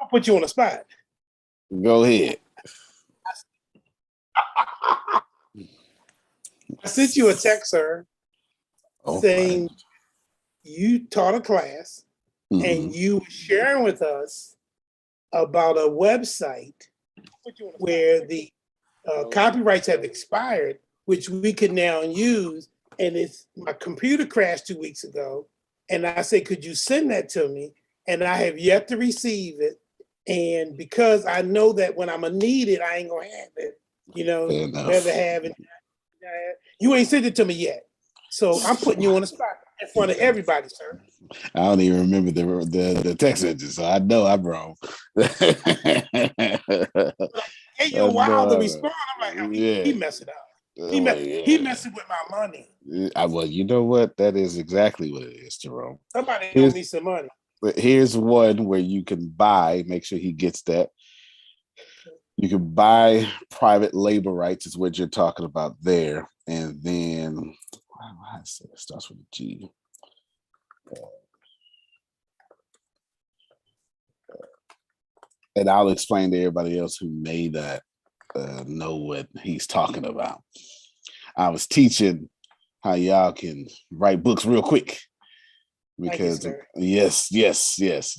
put you on the spot. Go ahead. I sent you a text, sir, saying you taught a class and you were sharing with us about a website where the copyrights have expired, which we could now use. And my computer crashed 2 weeks ago. And I said, could you send that to me? And I have yet to receive it. And because I know that when I'm gonna need it, I ain't gonna have it. You know, never have it. You ain't sent it to me yet. So I'm putting you on the spot in front of everybody, sir. I don't even remember the text message, so I know I'm wrong. Hey, you a while to respond. I'm like, oh, he messed it up. He messing with my money. Well, you know what? That is exactly what it is, Jerome. Somebody owe me some money. But here's one where you can buy, make sure he gets that. You can buy private label rights, is what you're talking about there. And then, I say it starts with a G. And I'll explain to everybody else who may not know what he's talking about. I was teaching how y'all can write books real quick. Because yes, you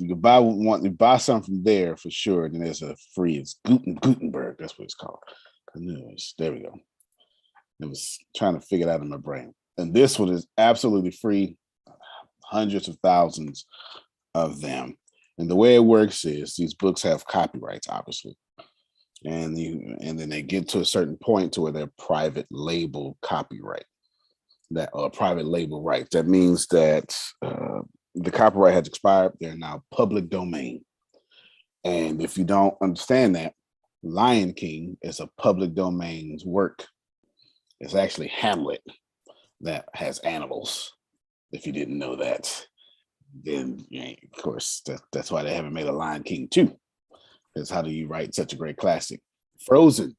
can buy something from there for sure. And then there's a free, it's Gutenberg, that's what it's called. There we go. I was trying to figure it out in my brain. And this one is absolutely free, hundreds of thousands of them. And the way it works is these books have copyrights, obviously. And then they get to a certain point to where they're private label copyright. That private label rights. That means that the copyright has expired. They're now public domain. And if you don't understand that, Lion King is a public domain's work. It's actually Hamlet that has animals. If you didn't know that, then of course that's why they haven't made a Lion King 2. Because how do you write such a great classic? Frozen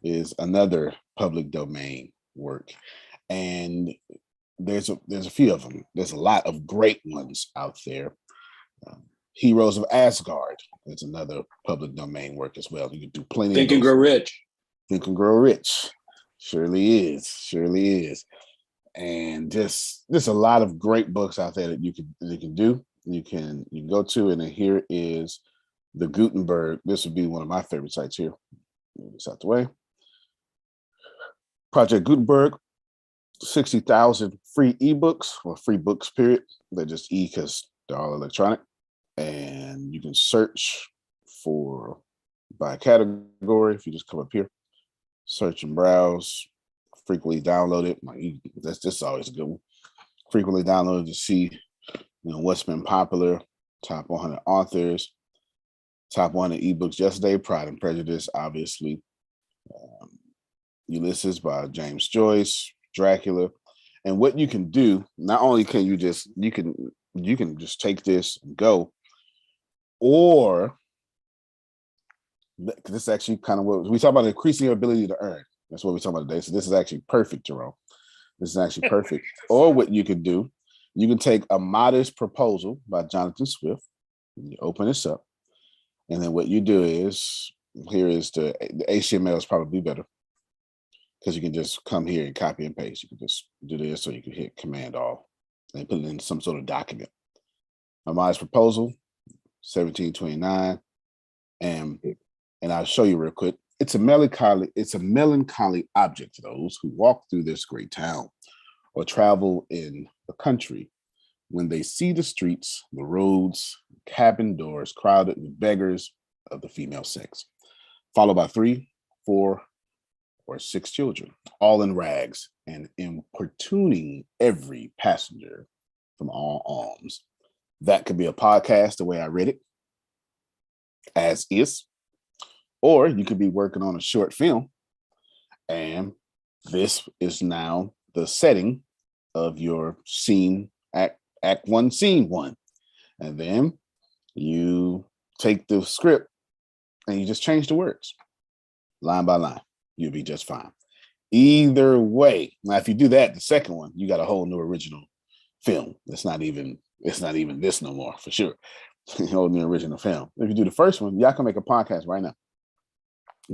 is another public domain work, and there's a few of them. There's a lot of great ones out there. Heroes of Asgard is another public domain work as well. You can do plenty. Think and Grow Rich. Think and Grow Rich. Surely is. And just a lot of great books out there that you can do. You can go to, and then here is the Gutenberg. This would be one of my favorite sites here. Move this out the way. Project Gutenberg, 60,000 free ebooks, or free books, period. They're just because they're all electronic. And you can search by category. If you just come up here, search and browse, frequently downloaded. That's just always a good one. Frequently downloaded to see what's been popular, top 100 authors, top 100 ebooks yesterday, Pride and Prejudice, obviously. Ulysses by James Joyce, Dracula. And what you can do, not only can you can just take this and go, or this is actually kind of what we talk about, increasing your ability to earn. That's what we're talking about today. So this is actually perfect, Jerome. This is actually perfect. Or what you can do, you can take A Modest Proposal by Jonathan Swift. You open this up. And then what you do is, here is the HTML is probably better, because you can just come here and copy and paste. You can just do this, or you can hit Command Alt and put it in some sort of document. A Modest Proposal, 1729. And I'll show you real quick. It's a melancholy object to those who walk through this great town or travel in the country when they see the streets, the roads, cabin doors crowded with beggars of the female sex, followed by 3, 4, or 6 children, all in rags and importuning every passenger from all arms. That could be a podcast, the way I read it, as is. Or you could be working on a short film, and this is now the setting of your scene, act 1, scene 1. And then you take the script and you just change the words line by line. You'll be just fine. Either way. Now, if you do that, the second one, you got a whole new original film. It's not even this no more, for sure. holding the original film. If you do the first one, y'all can make a podcast right now.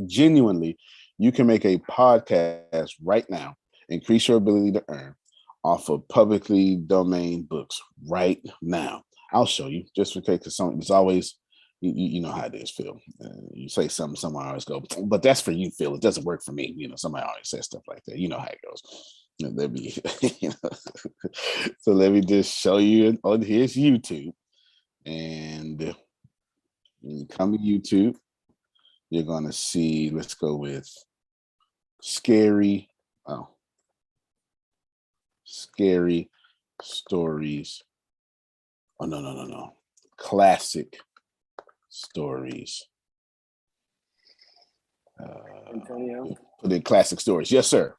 Genuinely, you can make a podcast right now, increase your ability to earn off of publicly domain books right now. I'll show you just in case, because it's always, you know how it is, Phil. You say something, someone always go, but that's for you, Phil. It doesn't work for me. You know, somebody always says stuff like that. You know how it goes. Let me, so let me just show you on here's YouTube, and when you come to YouTube, you're gonna see. Let's go with scary stories. Oh no. Classic stories. Antonio, put in classic stories. Yes, sir.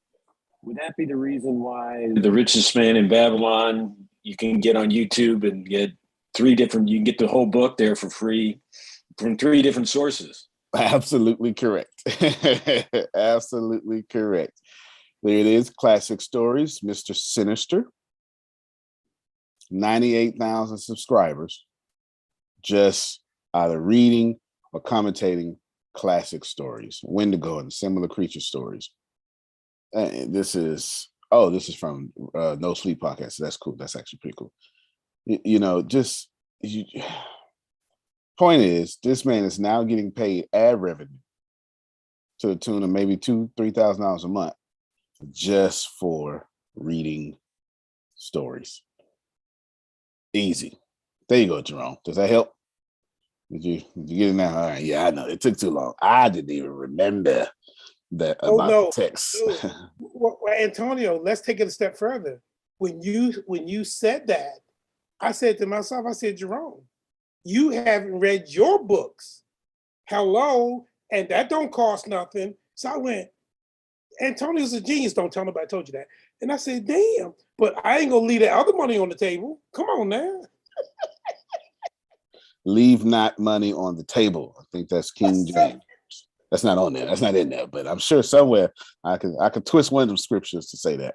would that be the reason why The Richest Man in Babylon you can get on YouTube and get you can get the whole book there for free from 3 different sources? Absolutely correct. Absolutely correct. There it is, Classic Stories, Mr. Sinister. 98,000 subscribers, just either reading or commentating classic stories, Wendigo and similar creature stories. And this is from No Sleep Podcast. So that's cool. That's actually pretty cool. Point is, this man is now getting paid ad revenue to the tune of maybe $2,000-$3,000 a month just for reading stories. Easy. There you go, Jerome. Does that help? Did you get it now? All right. Yeah, I know. It took too long. I didn't even remember that about the text. Well, Antonio, let's take it a step further. When you said that, I said to myself, I said, Jerome, you haven't read your books. Hello, and that don't cost nothing. So I went, Antonio's a genius. Don't tell nobody I told you that. And I said, damn, but I ain't gonna leave that other money on the table. Come on now. Leave not money on the table. I think that's King James. That's not on there. That's not in there. But I'm sure somewhere I could twist one of them scriptures to say that.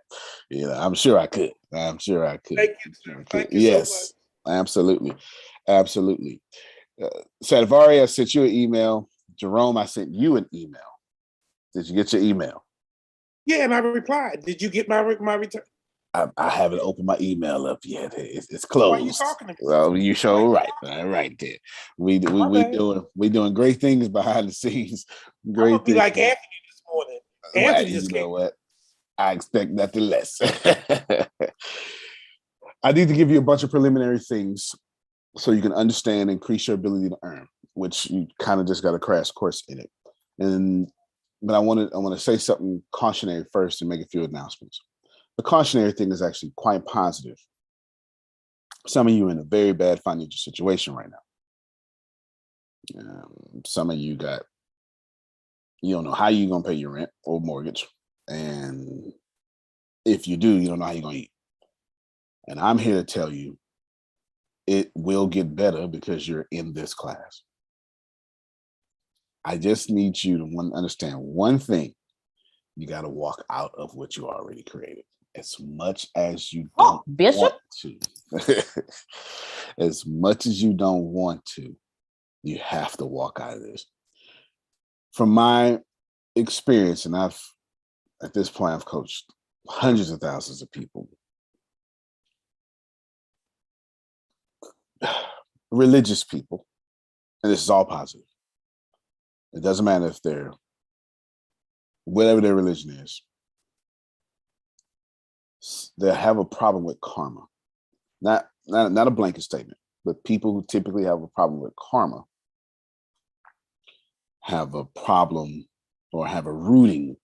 I'm sure I could. Thank you, sir. Thank you yes, so much. Absolutely. Sadavari, I sent you an email. Jerome, I sent you an email. Did you get your email? Yeah, and I replied. Did you get my return? I haven't opened my email up yet. It's closed. Why are you talking to me? Well, you sure right. All right, there. We doing great things behind the scenes. Great I'm gonna be things. like Anthony this morning. Anthony just came. What? I expect nothing less. I need to give you a bunch of preliminary things so you can understand and increase your ability to earn, which you kind of just got a crash course in it. But I want to say something cautionary first and make a few announcements. The cautionary thing is actually quite positive. Some of you are in a very bad financial situation right now. Some of you you don't know how you're going to pay your rent or mortgage. And if you do, you don't know how you're going to eat. And I'm here to tell you, it will get better because you're in this class. I just need you to understand one thing. You got to walk out of what you already created. As much as you don't want to. As much as you don't want to, you have to walk out of this. From my experience, and at this point, I've coached hundreds of thousands of people. Religious people, and this is all positive. It doesn't matter if they're whatever their religion is. They have a problem with karma. Not a blanket statement, but people who typically have a problem with karma have a problem or have a rooting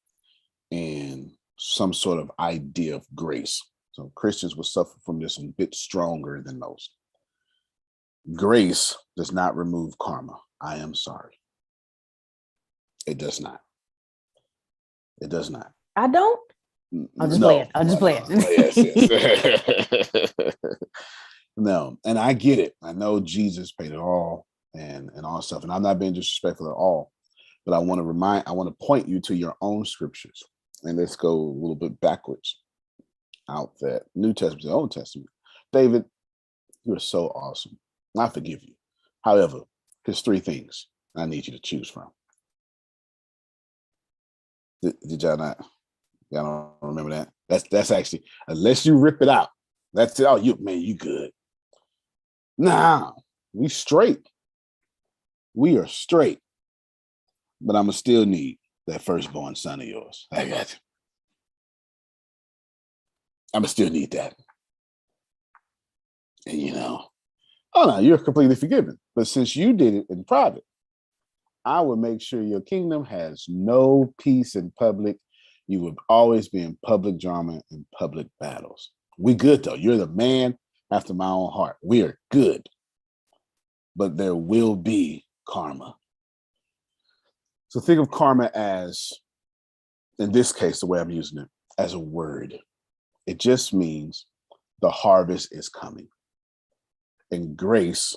in some sort of idea of grace. So Christians will suffer from this a bit stronger than most. Grace does not remove karma. I am sorry. It does not. It does not. I don't. I'm just playing. Yes. No, and I get it. I know Jesus paid it all and all stuff. And I'm not being disrespectful at all. But I want to point you to your own scriptures. And let's go a little bit backwards out that New Testament, the Old Testament. David, you are so awesome. I forgive you. However, here's 3 things I need you to choose from. Did y'all not? Y'all don't remember that? That's actually, unless you rip it out, that's it. Oh, you good. Nah, we straight. We are straight. But I'ma still need that firstborn son of yours. I got you. I'ma still need that. And oh no, you're completely forgiven. But since you did it in private, I will make sure your kingdom has no peace in public. You will always be in public drama and public battles. We good though. You're the man after my own heart. We are good. But there will be karma. So think of karma as, in this case, the way I'm using it, as a word. It just means the harvest is coming. And grace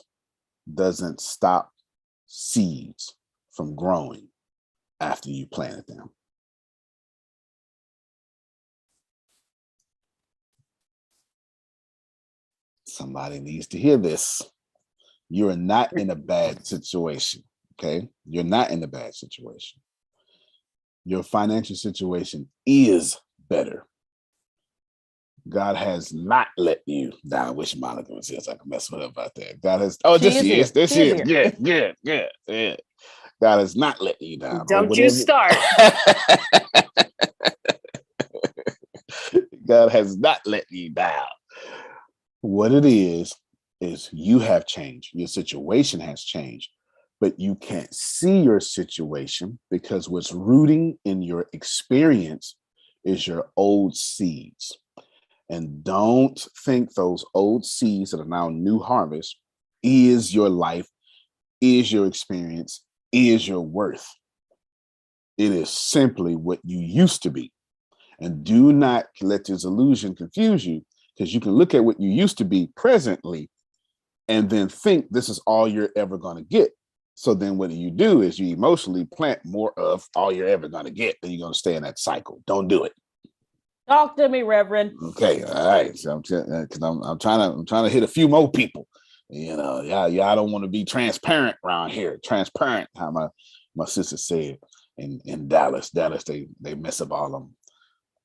doesn't stop seeds from growing after you planted them. Somebody needs to hear this. You are not in a bad situation, okay? You're not in a bad situation. Your financial situation is better. God has not let you down. I wish Monica was here so I could mess with her about that. God has, this is. Yeah. God has not let you down. Don't you start. God has not let you down. What it is you have changed. Your situation has changed, but you can't see your situation because what's rooting in your experience is your old seeds. And don't think those old seeds that are now new harvest is your life, is your experience, is your worth. It is simply what you used to be. And do not let this illusion confuse you, because you can look at what you used to be presently and then think this is all you're ever going to get. So then what you do is you emotionally plant more of all you're ever going to get, and you're going to stay in that cycle. Don't do it. Talk to me, Reverend. Okay, all right. So I'm trying to hit a few more people. Y'all don't want to be transparent around here. Transparent, how my sister said in Dallas. They mess up all them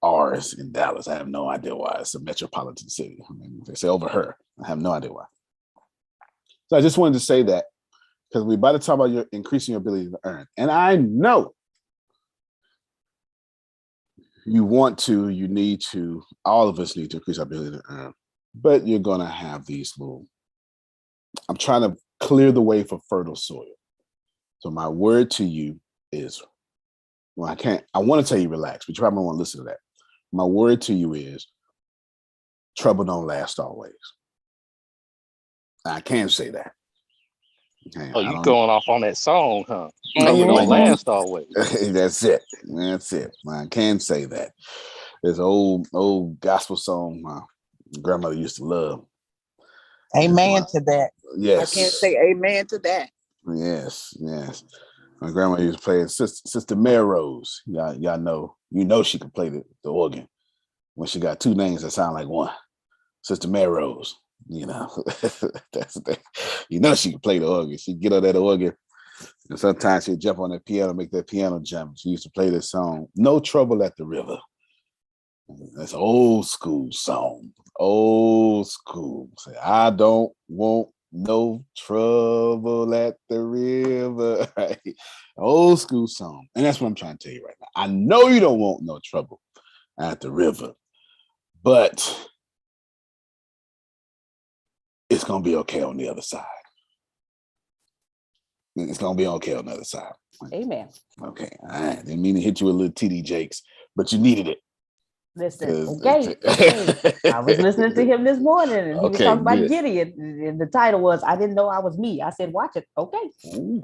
R's in Dallas. I have no idea why. It's a metropolitan city. I mean, they say over her. I have no idea why. So I just wanted to say that because we're about to talk about your increasing your ability to earn. And I know you need to, all of us need to increase our ability to earn, but you're going to have these I'm trying to clear the way for fertile soil. So my word to you is, I want to tell you relax, but you probably want to listen to that. My word to you is trouble don't last always. I can't say that. Okay, oh, you going off on that song, huh? Trouble Yeah, don't last always. That's it. I can say that. There's an old gospel song my grandmother used to love. Amen to that. Yes. I can't say amen to that. Yes. My grandma used to play Sister Melrose. Y'all know she could play the organ. When she got 2 names that sound like one. Sister Melrose. That's the thing. She could play the organ. She'd get on that organ, and sometimes she'd jump on that piano, make that piano jump. She used to play this song, No Trouble at the River. That's an old school song. Old school. Say, I don't want no trouble at the river. Right? Old school song. And that's what I'm trying to tell you right now. I know you don't want no trouble at the river, but it's going to be okay on the other side. It's going to be okay on the other side. Amen. Okay. All right. Didn't mean to hit you with a little TD Jakes, but you needed it. Listen, okay. I was listening to him this morning, and he was talking about Gideon. And the title was, I didn't know I was me. I said, watch it. Okay. Ooh.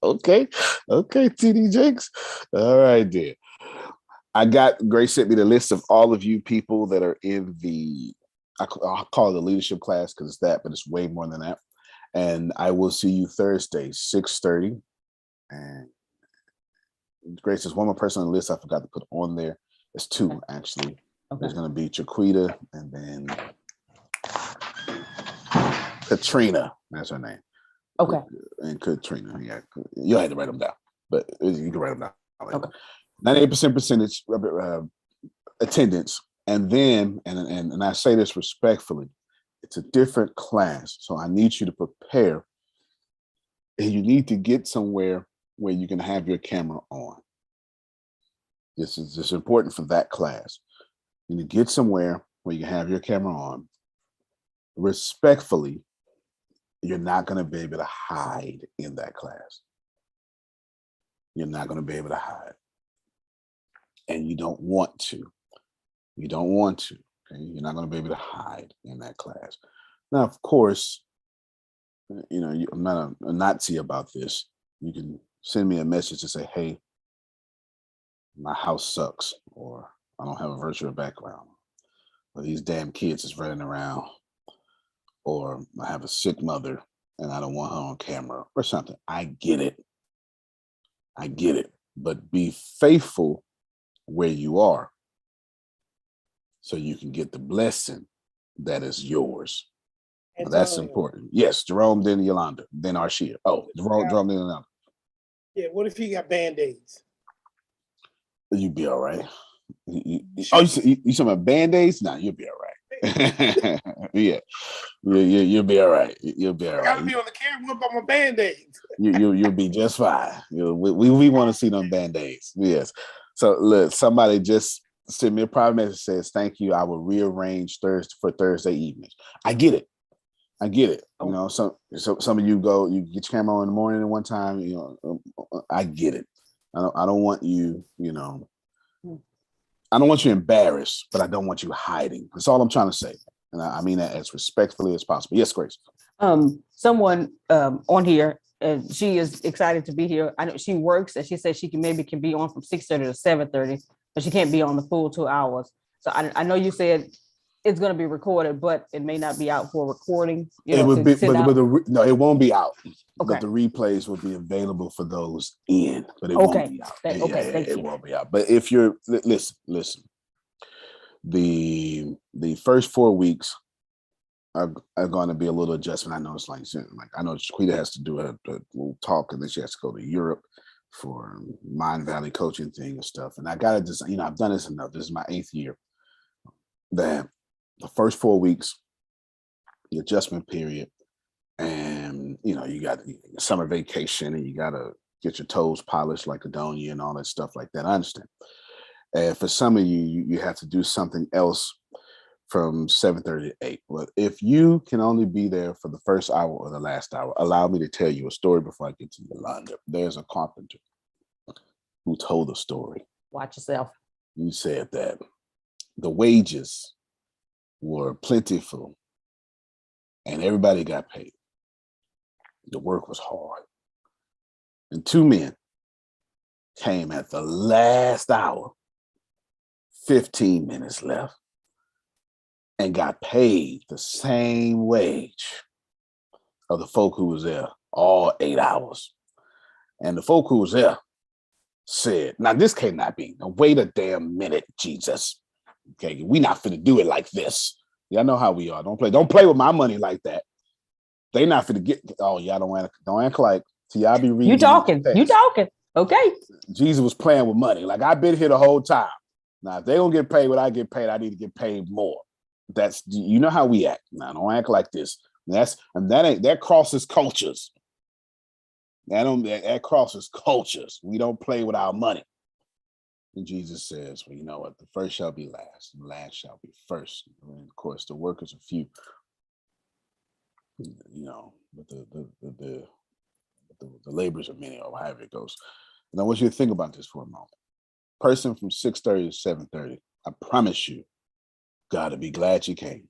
Okay, TD Jakes. All right, dear. Grace sent me the list of all of you people that are in I'll call it the leadership class because it's that, but it's way more than that. And I will see you Thursday, 6:30. And Grace, there's one more person on the list I forgot to put on there. There's 2 actually. Okay. There's going to be Chiquita and then Katrina, that's her name. Okay. And Katrina, yeah, you had to write them down, but you can write them down. Okay. 98% percentage attendance, and then, and I say this respectfully, it's a different class, so I need you to prepare, and you need to get somewhere where you can have your camera on. This is important for that class. You need to get somewhere where you can have your camera on. Respectfully, you're not going to be able to hide in that class. You're not going to be able to hide. And you don't want to. You don't want to. Okay? You're not going to be able to hide in that class. Now, of course, you know, I'm not a Nazi about this. You can send me a message and say, hey, my house sucks, or I don't have a virtual background, or these damn kids is running around, or I have a sick mother and I don't want her on camera or something. I get it. I get it. But be faithful where you are so you can get the blessing that is yours. Well, that's important. Yes, Jerome, then Yolanda, then Arshia. Oh, Jerome, then Yolanda. Yeah, what if you got Band-Aids? You'd be all right. You talking about Band-Aids? Nah, you'll be all right. Yeah, you'll be all right. You'll be all right. I gotta be on the camera. What about my Band-Aids? You'll be just fine. We want to see them Band-Aids. Yes. So look, somebody just sent me a private message, says, thank you. I will rearrange Thursday evenings. I get it. You know, so some of you get your camera on in the morning at one time. You know, I get it. I don't want you, you know, I don't want you embarrassed, but I don't want you hiding. That's all I'm trying to say. And I mean that as respectfully as possible. Yes, Grace. Someone on here, she is excited to be here. I know she works, and she said she can be on from 6:30 to 7:30, but she can't be on the full 2 hours. So I know you said it's going to be recorded, but it may not be out for recording. It would be, no, it won't be out. Okay. But the replays will be available for those in, but it won't be out. It won't be out. But if you're listen, the first 4 weeks are going to be a little adjustment. I know it's like I know Chiquita has to do a little talk, and then she has to go to Europe for Mind Valley coaching thing and stuff. And I got to just, you know, I've done this enough. This is my 8th year. That the first 4 weeks, the adjustment period, and you know, you got summer vacation, and you got to get your toes polished like Adonia and all that stuff like that. I understand. And for some of you have to do something else from 7:30 to 8. Well, if you can only be there for the first hour or the last hour, allow me to tell you a story before I get to Yolanda. There's a carpenter who told a story. Watch yourself. You said that the wages were plentiful and everybody got paid. The work was hard. And 2 men came at the last hour, 15 minutes left, and got paid the same wage of the folk who was there all 8 hours. And the folk who was there said, now this cannot be. Now wait a damn minute, Jesus. Okay, we not finna do it like this. Y'all know how we are. Don't play with my money like that. They not finna get. Oh, y'all don't act like. See, y'all be reading. You talking? Okay. Jesus was playing with money. Like, I've been here the whole time. Now, if they don't get paid what I get paid, I need to get paid more. That's, you know how we act. Now, don't act like this. That crosses cultures. That crosses cultures. We don't play with our money. And Jesus says, well, you know what? The first shall be last, and the last shall be first. And of course, the workers are few. You know, but the laborers are many, or however it goes. And I want you to think about this for a moment. Person from 6:30 to 7:30, I promise you, gotta be glad you came.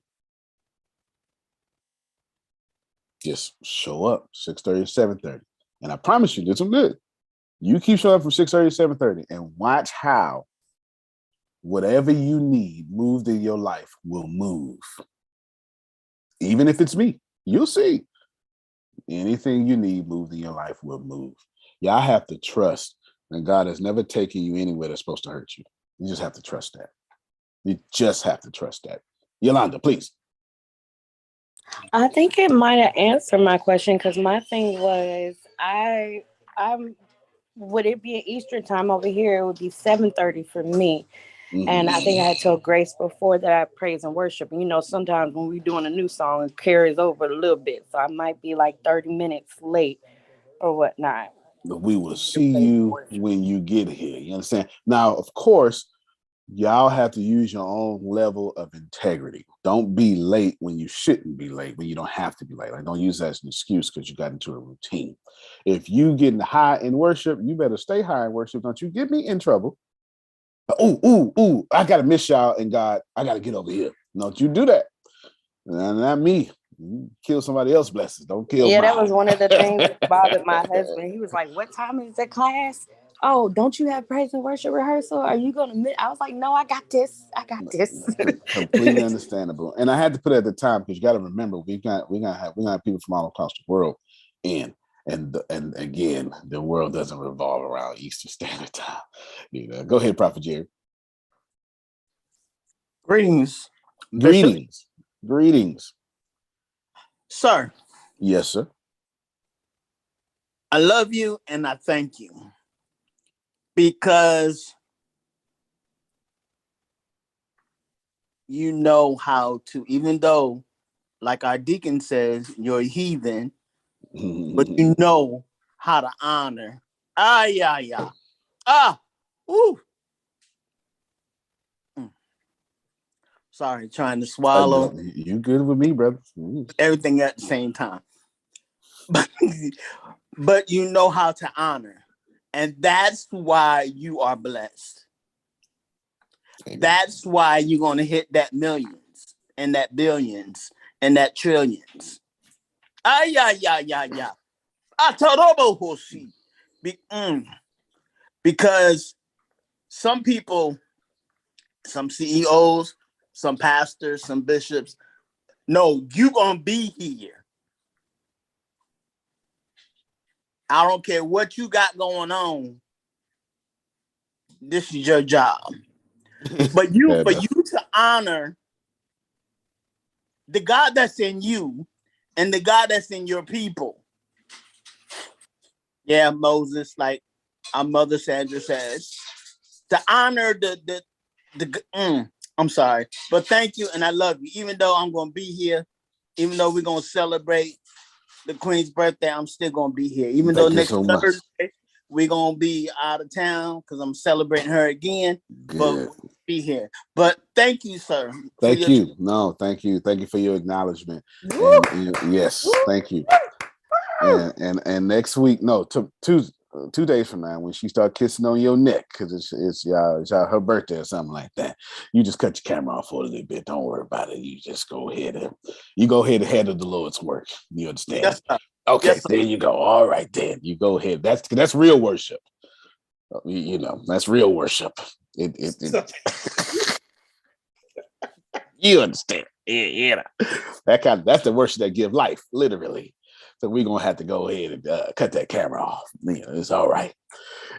Just show up 6:30 to 7:30. And I promise you, this is good. You keep showing up from 6:30 to 7:30 and watch how whatever you need moved in your life will move. Even if it's me, you'll see. Anything you need moved in your life will move. Y'all have to trust that God has never taken you anywhere that's supposed to hurt you. You just have to trust that. You just have to trust that. Yolanda, please. I think it might have answered my question because my thing was I'm would it be an Eastern time over here? It would be 7:30 for me. And I think I had told Grace before that I praise and worship. And sometimes when we're doing a new song, it carries over a little bit. So I might be like 30 minutes late or whatnot. But we will see you when you get here. You understand? Now, of course, y'all have to use your own level of integrity. Don't be late when you shouldn't be late, when you don't have to be late. Like, don't use that as an excuse because you got into a routine. If you getting high in worship, you better stay high in worship. Don't you get me in trouble. Ooh, I gotta miss y'all and God, I gotta get over here. Don't you do that. Not me. You kill somebody else's blessings. Don't kill mine. That was one of the things that bothered my husband. He was like, "What time is the class? Oh, don't you have praise and worship rehearsal? Are you gonna miss?" I was like, "No, I got this. Completely understandable. And I had to put it at the time because you got to remember we got people from all across the world, and again, the world doesn't revolve around Eastern Standard Time. Go ahead, Prophet Jerry. Greetings. Greetings. Sir. Yes, sir. I love you and I thank you because you know how to, even though, like our deacon says, you're a heathen, but you know how to honor. Sorry, trying to swallow. You good with me, brother? Everything at the same time. But you know how to honor. And that's why you are blessed. Amen. That's why you're going to hit that millions and that billions and that trillions. Because some people, some CEOs, some pastors, some bishops, no, you're going to be here. I don't care what you got going on. This is your job. But for you to honor the God that's in you and the God that's in your people. Yeah, Moses, like our mother Sandra says, to honor I'm sorry, but thank you and I love you. Even though I'm going to be here, even though we're going to celebrate the Queen's birthday, I'm still going to be here. Even though next Thursday we're going to be out of town because I'm celebrating her again. Good. But we'll be here. But thank you, sir. Thank you. No, thank you. Thank you for your acknowledgement. And, yes, thank you. And next week, no, 2 days from now, when she start kissing on your neck, because it's her birthday or something like that, you just cut your camera off for a little bit. Don't worry about it. You just go ahead and handle the Lord's work. You understand? Yes, sir. Okay, yes, there you go. All right, then you go ahead. That's real worship. That's real worship. You understand? Yeah. That's the worship that give life, literally. So we're gonna have to go ahead and cut that camera off. It's all right.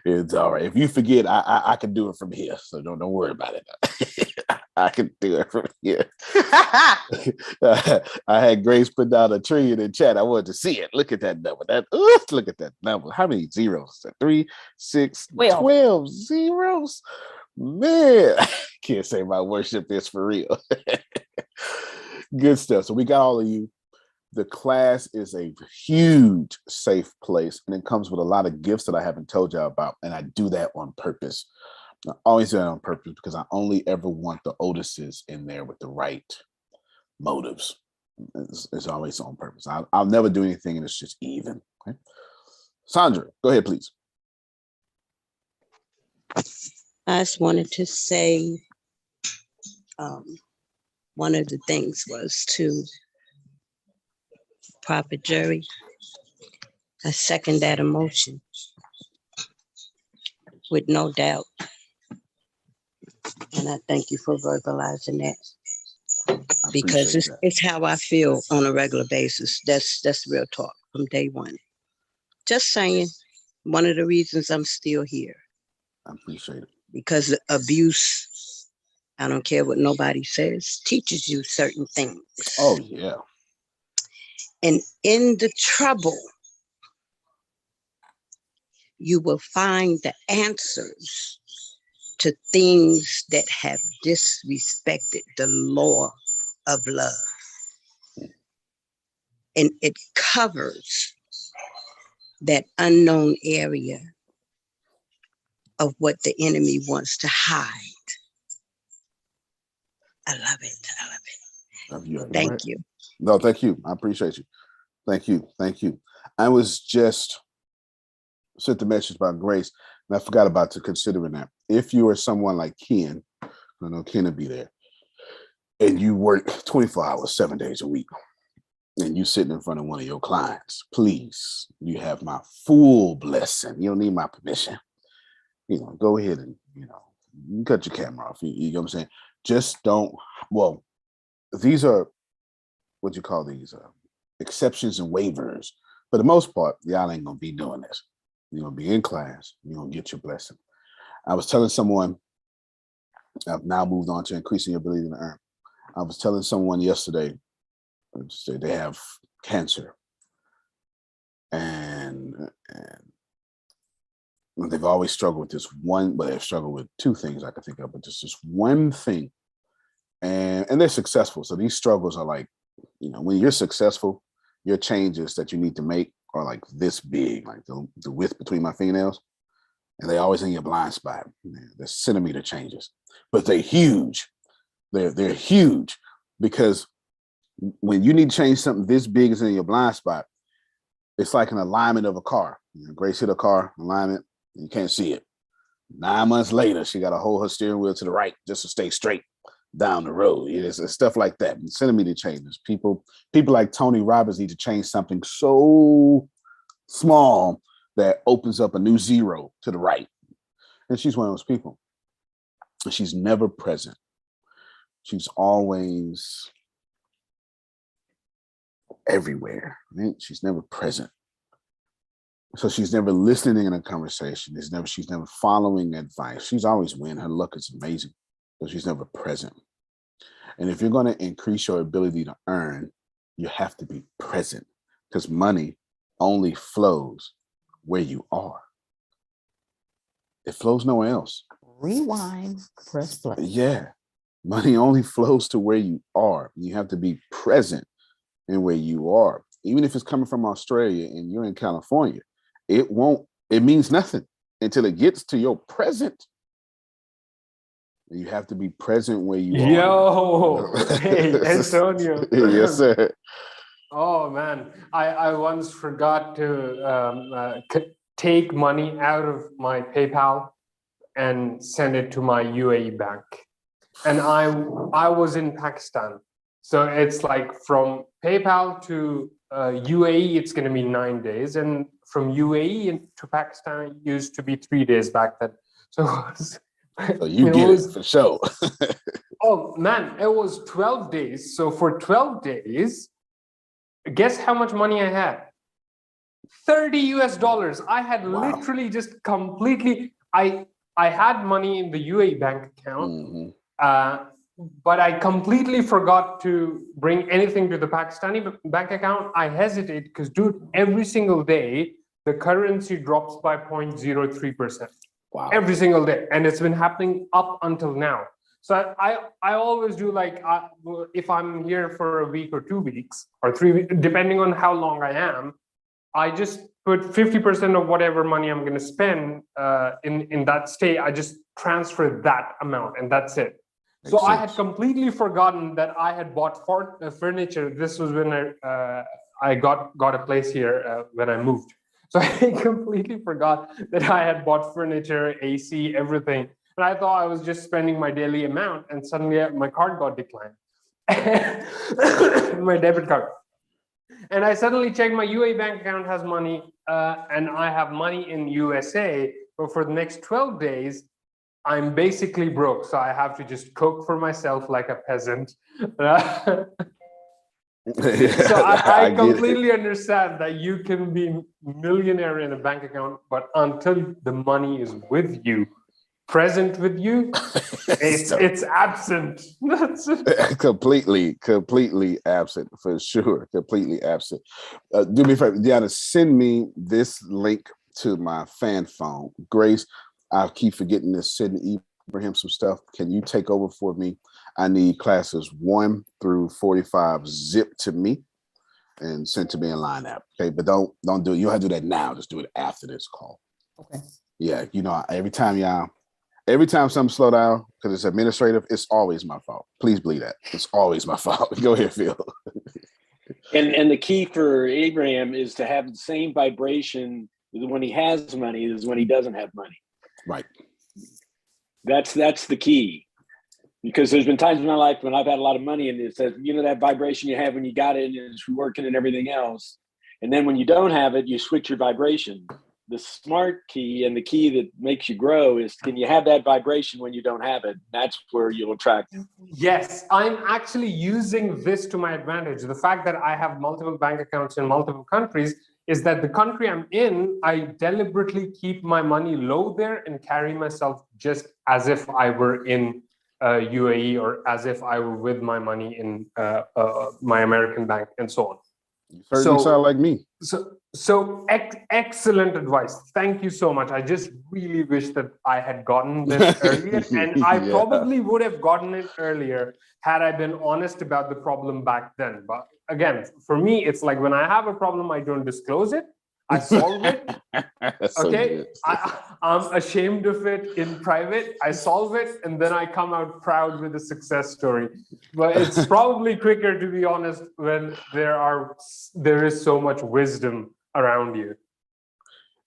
It's all right. If you forget, I can do it from here. So don't worry about it. I can do it from here. I had Grace put down a tree in the chat. I wanted to see it. Look at that number. Look at that number. How many zeros? 3, 6, 12 zeros. Man, I can't say my worship is for real. Good stuff. So we got all of you. The class is a huge safe place, and it comes with a lot of gifts that I haven't told y'all about, and I do that on purpose. I always do that on purpose because I only ever want the Otises in there with the right motives. It's always on purpose. I'll never do anything, and it's just even. Okay? Sandra, go ahead, please. I just wanted to say one of the things was to Prophet Jerry. I second that emotion with no doubt. And I thank you for verbalizing that. Because it's how I feel on a regular basis. That's real talk from day one. Just saying, one of the reasons I'm still here. I appreciate it. Because abuse, I don't care what nobody says, teaches you certain things. Oh, yeah. And in the trouble, you will find the answers to things that have disrespected the law of love. And it covers that unknown area of what the enemy wants to hide. I love it. I love it. Love you. Thank you. No, thank you. I appreciate you. Thank you. Thank you. I was just sent the message about Grace, and I forgot about to considering that. If you are someone like Ken, I know Ken will be there, and you work 24 hours, 7 days a week, and you sitting in front of one of your clients, please, you have my full blessing. You don't need my permission. Go ahead and, you can cut your camera off. You know what I'm saying? Just don't, these are, what you call these, exceptions and waivers. For the most part, y'all ain't gonna be doing this. You're gonna be in class, you're gonna get your blessing. I was telling someone, I've now moved on to increasing your ability to earn. I was telling someone yesterday, they have cancer, and they've always struggled with this one, but they've struggled with two things I can think of, but just this one thing, and they're successful. So these struggles are like, when you're successful, your changes that you need to make are like this big, like the width between my fingernails, and they always in your blind spot. They're centimeter changes, but they're huge. They're huge, because when you need to change something this big is in your blind spot, it's like an alignment of a car. Grace hit a car alignment, you can't see it. 9 months later, she got to hold her steering wheel to the right just to stay straight down the road. It's stuff like that. Centimeter changes. People like Tony Robbins need to change something so small that opens up a new zero to the right. And she's one of those people. She's never present. She's always everywhere. Right? She's never present. So she's never listening in a conversation. She's never following advice. She's always winning. Her luck is amazing, but she's never present. And if you're going to increase your ability to earn, you have to be present, because money only flows where you are. It flows nowhere else. Rewind, press play. Yeah. Money only flows to where you are. You have to be present in where you are. Even if it's coming from Australia and you're in California, it means nothing until it gets to your present. You have to be present where you are. Yo, hey, Antonio. Yes, sir. Oh, man. I once forgot to take money out of my PayPal and send it to my UAE bank. And I was in Pakistan. So it's like from PayPal to UAE, it's going to be 9 days. And from UAE to Pakistan, it used to be 3 days back then. So you get it for sure. Oh, man, it was 12 days. So for 12 days, guess how much money I had? $30 US. I had literally just completely, I had money in the UAE bank account, but I completely forgot to bring anything to the Pakistani bank account. I hesitate because, dude, every single day, the currency drops by 0.03%. Wow. Every single day. And it's been happening up until now. So I always do, like, if I'm here for a week or 2 weeks or 3 weeks, depending on how long I am, I just put 50% of whatever money I'm going to spend in that stay. I just transfer that amount, and that's it. So I had completely forgotten that I had bought furniture. This was when I got a place here when I moved. So I completely forgot that I had bought furniture, AC, everything. And I thought I was just spending my daily amount, and suddenly my card got declined. My debit card. And I suddenly checked my UAE bank account has money, and I have money in USA. But for the next 12 days, I'm basically broke. So I have to just cook for myself like a peasant. So I completely understand that you can be millionaire in a bank account, but until the money is with you, present with you, it's absent. That's it. completely absent for sure. Completely absent. Do me a favor, Deanna, send me this link to my fan phone. Grace, I keep forgetting to send Ibrahim some stuff. Can you take over for me? I need classes 1 through 45 zip to me and sent to me in line app. Okay, but don't do it. You don't have to do that now. Just do it after this call. Okay. Yeah, you know, every time something slow down because it's administrative, it's always my fault. Please believe that. It's always my fault. Go ahead, Phil. And the key for Abraham is to have the same vibration when he has money as when he doesn't have money. Right. That's the key. Because there's been times in my life when I've had a lot of money and it says, you know, that vibration you have when you got it and it's working and everything else. And then when you don't have it, you switch your vibration. The smart key and the key that makes you grow is, can you have that vibration when you don't have it? That's where you'll attract. Yes, I'm actually using this to my advantage. The fact that I have multiple bank accounts in multiple countries is that the country I'm in, I deliberately keep my money low there and carry myself just as if I were in UAE or as if I were with my money in my American bank and so on. You certainly sound like me. So excellent advice. Thank you so much. I just really wish that I had gotten this earlier, and I probably would have gotten it earlier had I been honest about the problem back then. But again, for me, it's like when I have a problem, I don't disclose it. I solve it. Okay, I'm ashamed of it in private. I solve it, and then I come out proud with a success story. But it's probably quicker, to be honest, when there is so much wisdom around you.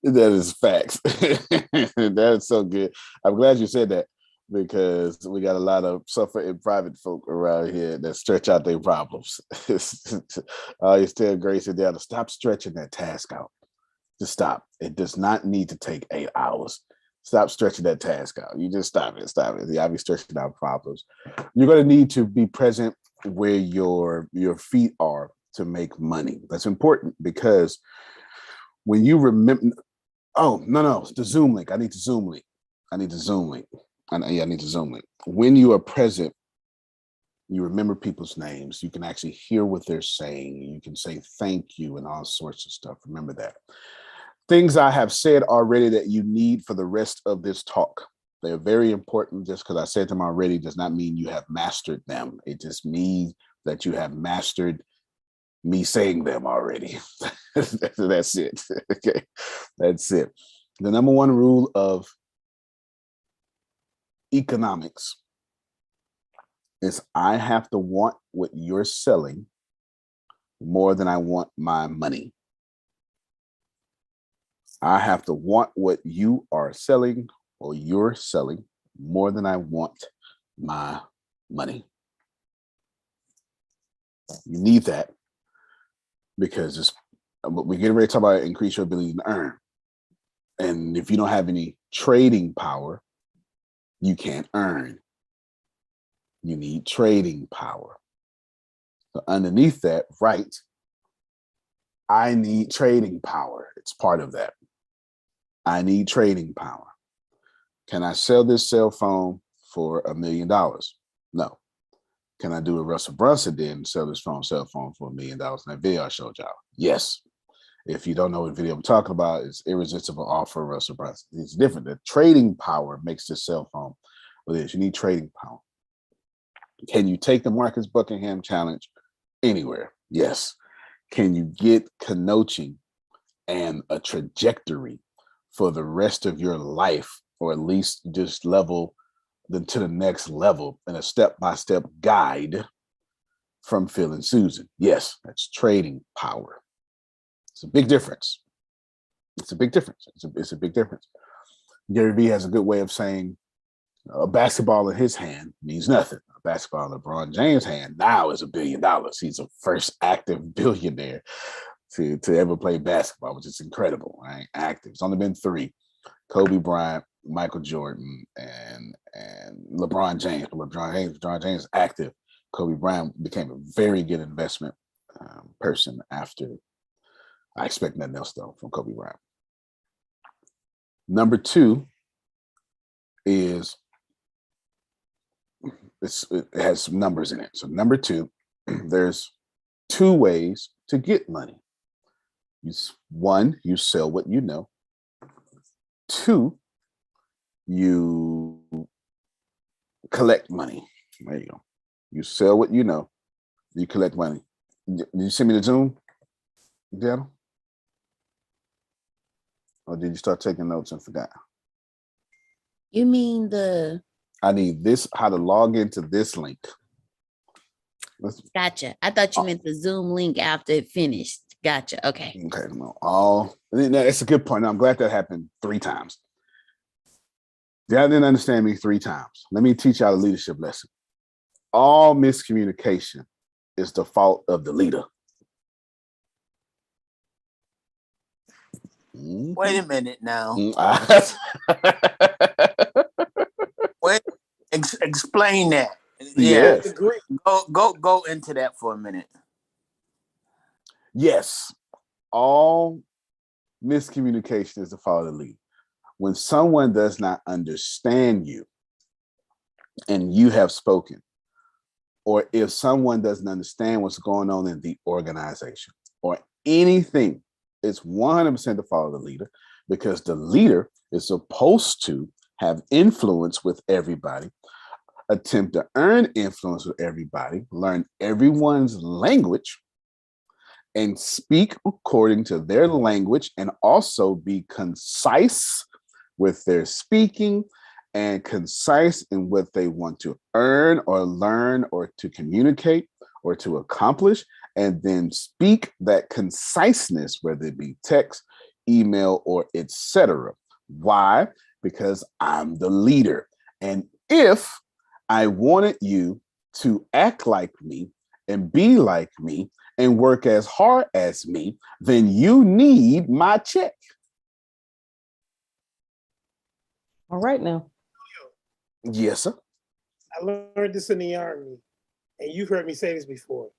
That is facts. That is so good. I'm glad you said that because we got a lot of suffer in private folk around here that stretch out their problems. I always tell Grace and Deanna, stop stretching that task out. Just stop. It does not need to take 8 hours. Stop stretching that task out. You just stop it. Yeah, I'll be stretching out problems. You're going to need to be present where your feet are to make money. That's important because when you remember, the Zoom link. I need the Zoom link. I need the Zoom link. When you are present, you remember people's names. You can actually hear what they're saying. You can say thank you and all sorts of stuff. Remember that. Things I have said already that you need for the rest of this talk. They're very important. Just because I said them already does not mean you have mastered them. It just means that you have mastered me saying them already. That's it. Okay, that's it. The number one rule of economics is I have to want what you're selling more than I want my money. I have to want what you are selling or you're selling more than I want my money. You need that because we're getting ready to talk about increase your ability to earn. And if you don't have any trading power, you can't earn. You need trading power. So underneath that, right, I need trading power. It's part of that. I need trading power. Can I sell this cell phone for $1 million? No. Can I do a Russell Brunson then sell this cell phone for $1 million in that video I showed y'all? Yes. If you don't know what video I'm talking about, it's Irresistible Offer Russell Brunson. It's different. The trading power makes this cell phone what it is. You need trading power. Can you take the Marcus Buckingham Challenge anywhere? Yes. Can you get coaching and a trajectory for the rest of your life, or at least just level them to the next level and a step-by-step guide from Phil and Susan? Yes, that's trading power. It's a big difference. It's a big difference. It's a big difference. Gary Vee has a good way of saying a basketball in his hand means nothing. A basketball in LeBron James' hand now is $1 billion. He's the first active billionaire to ever play basketball, which is incredible, right? Active. It's only been 3. Kobe Bryant, Michael Jordan, and LeBron James. But LeBron James is active. Kobe Bryant became a very good investment person after. I expect nothing else, though, from Kobe Bryant. Number 2 is it has some numbers in it. So number 2, there's 2 ways to get money. One, you sell what you know. 2, you collect money. There you go. You sell what you know. You collect money. Did you send me the Zoom, Daniel? Or did you start taking notes and forgot? You mean the? I need this, how to log into this link. Gotcha. I thought you meant the Zoom link after it finished. Gotcha. Okay. Okay. No, that's a good point. I'm glad that happened 3 times. Y'all didn't understand me 3 times. Let me teach y'all a leadership lesson. All miscommunication is the fault of the leader. Wait a minute now. Wait, explain that. Yes. Go into that for a minute. Yes. All miscommunication is the fault of the leader. When someone does not understand you and you have spoken, or if someone doesn't understand what's going on in the organization or anything, it's 100% the fault of the leader, because the leader is supposed to have influence with everybody, attempt to earn influence with everybody, learn everyone's language, and speak according to their language, and also be concise with their speaking and concise in what they want to earn or learn or to communicate or to accomplish, and then speak that conciseness, whether it be text, email, or etc. Why? Because I'm the leader. And if I wanted you to act like me and be like me and work as hard as me, then you need my check. All right now. Yes, sir. I learned this in the Army, and you've heard me say this before.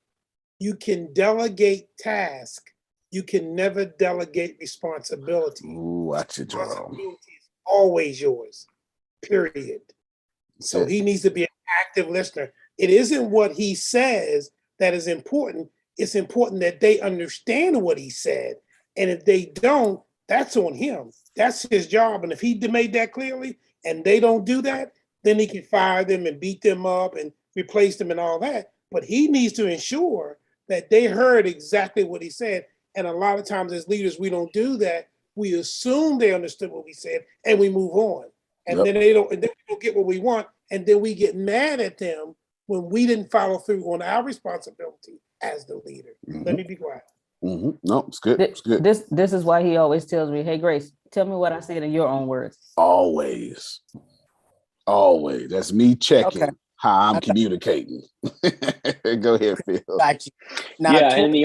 You can delegate tasks. You can never delegate responsibility. Ooh, watch it, Jerome. Responsibility is always yours, period. So he needs to be an active listener. It isn't what he says that is important. It's important that they understand what he said. And if they don't, that's on him. That's his job. And if he made that clearly and they don't do that, then he can fire them and beat them up and replace them and all that. But he needs to ensure that they heard exactly what he said. And a lot of times as leaders, we don't do that. We assume they understood what we said and we move on. And then we don't get what we want. And then we get mad at them when we didn't follow through on our responsibility as the leader. Let me be quiet. No, it's good. It's good. This is why he always tells me, hey, Grace, tell me what I said in your own words. Always. That's me checking how I'm communicating. Go ahead, Phil. Gotcha. Now, and the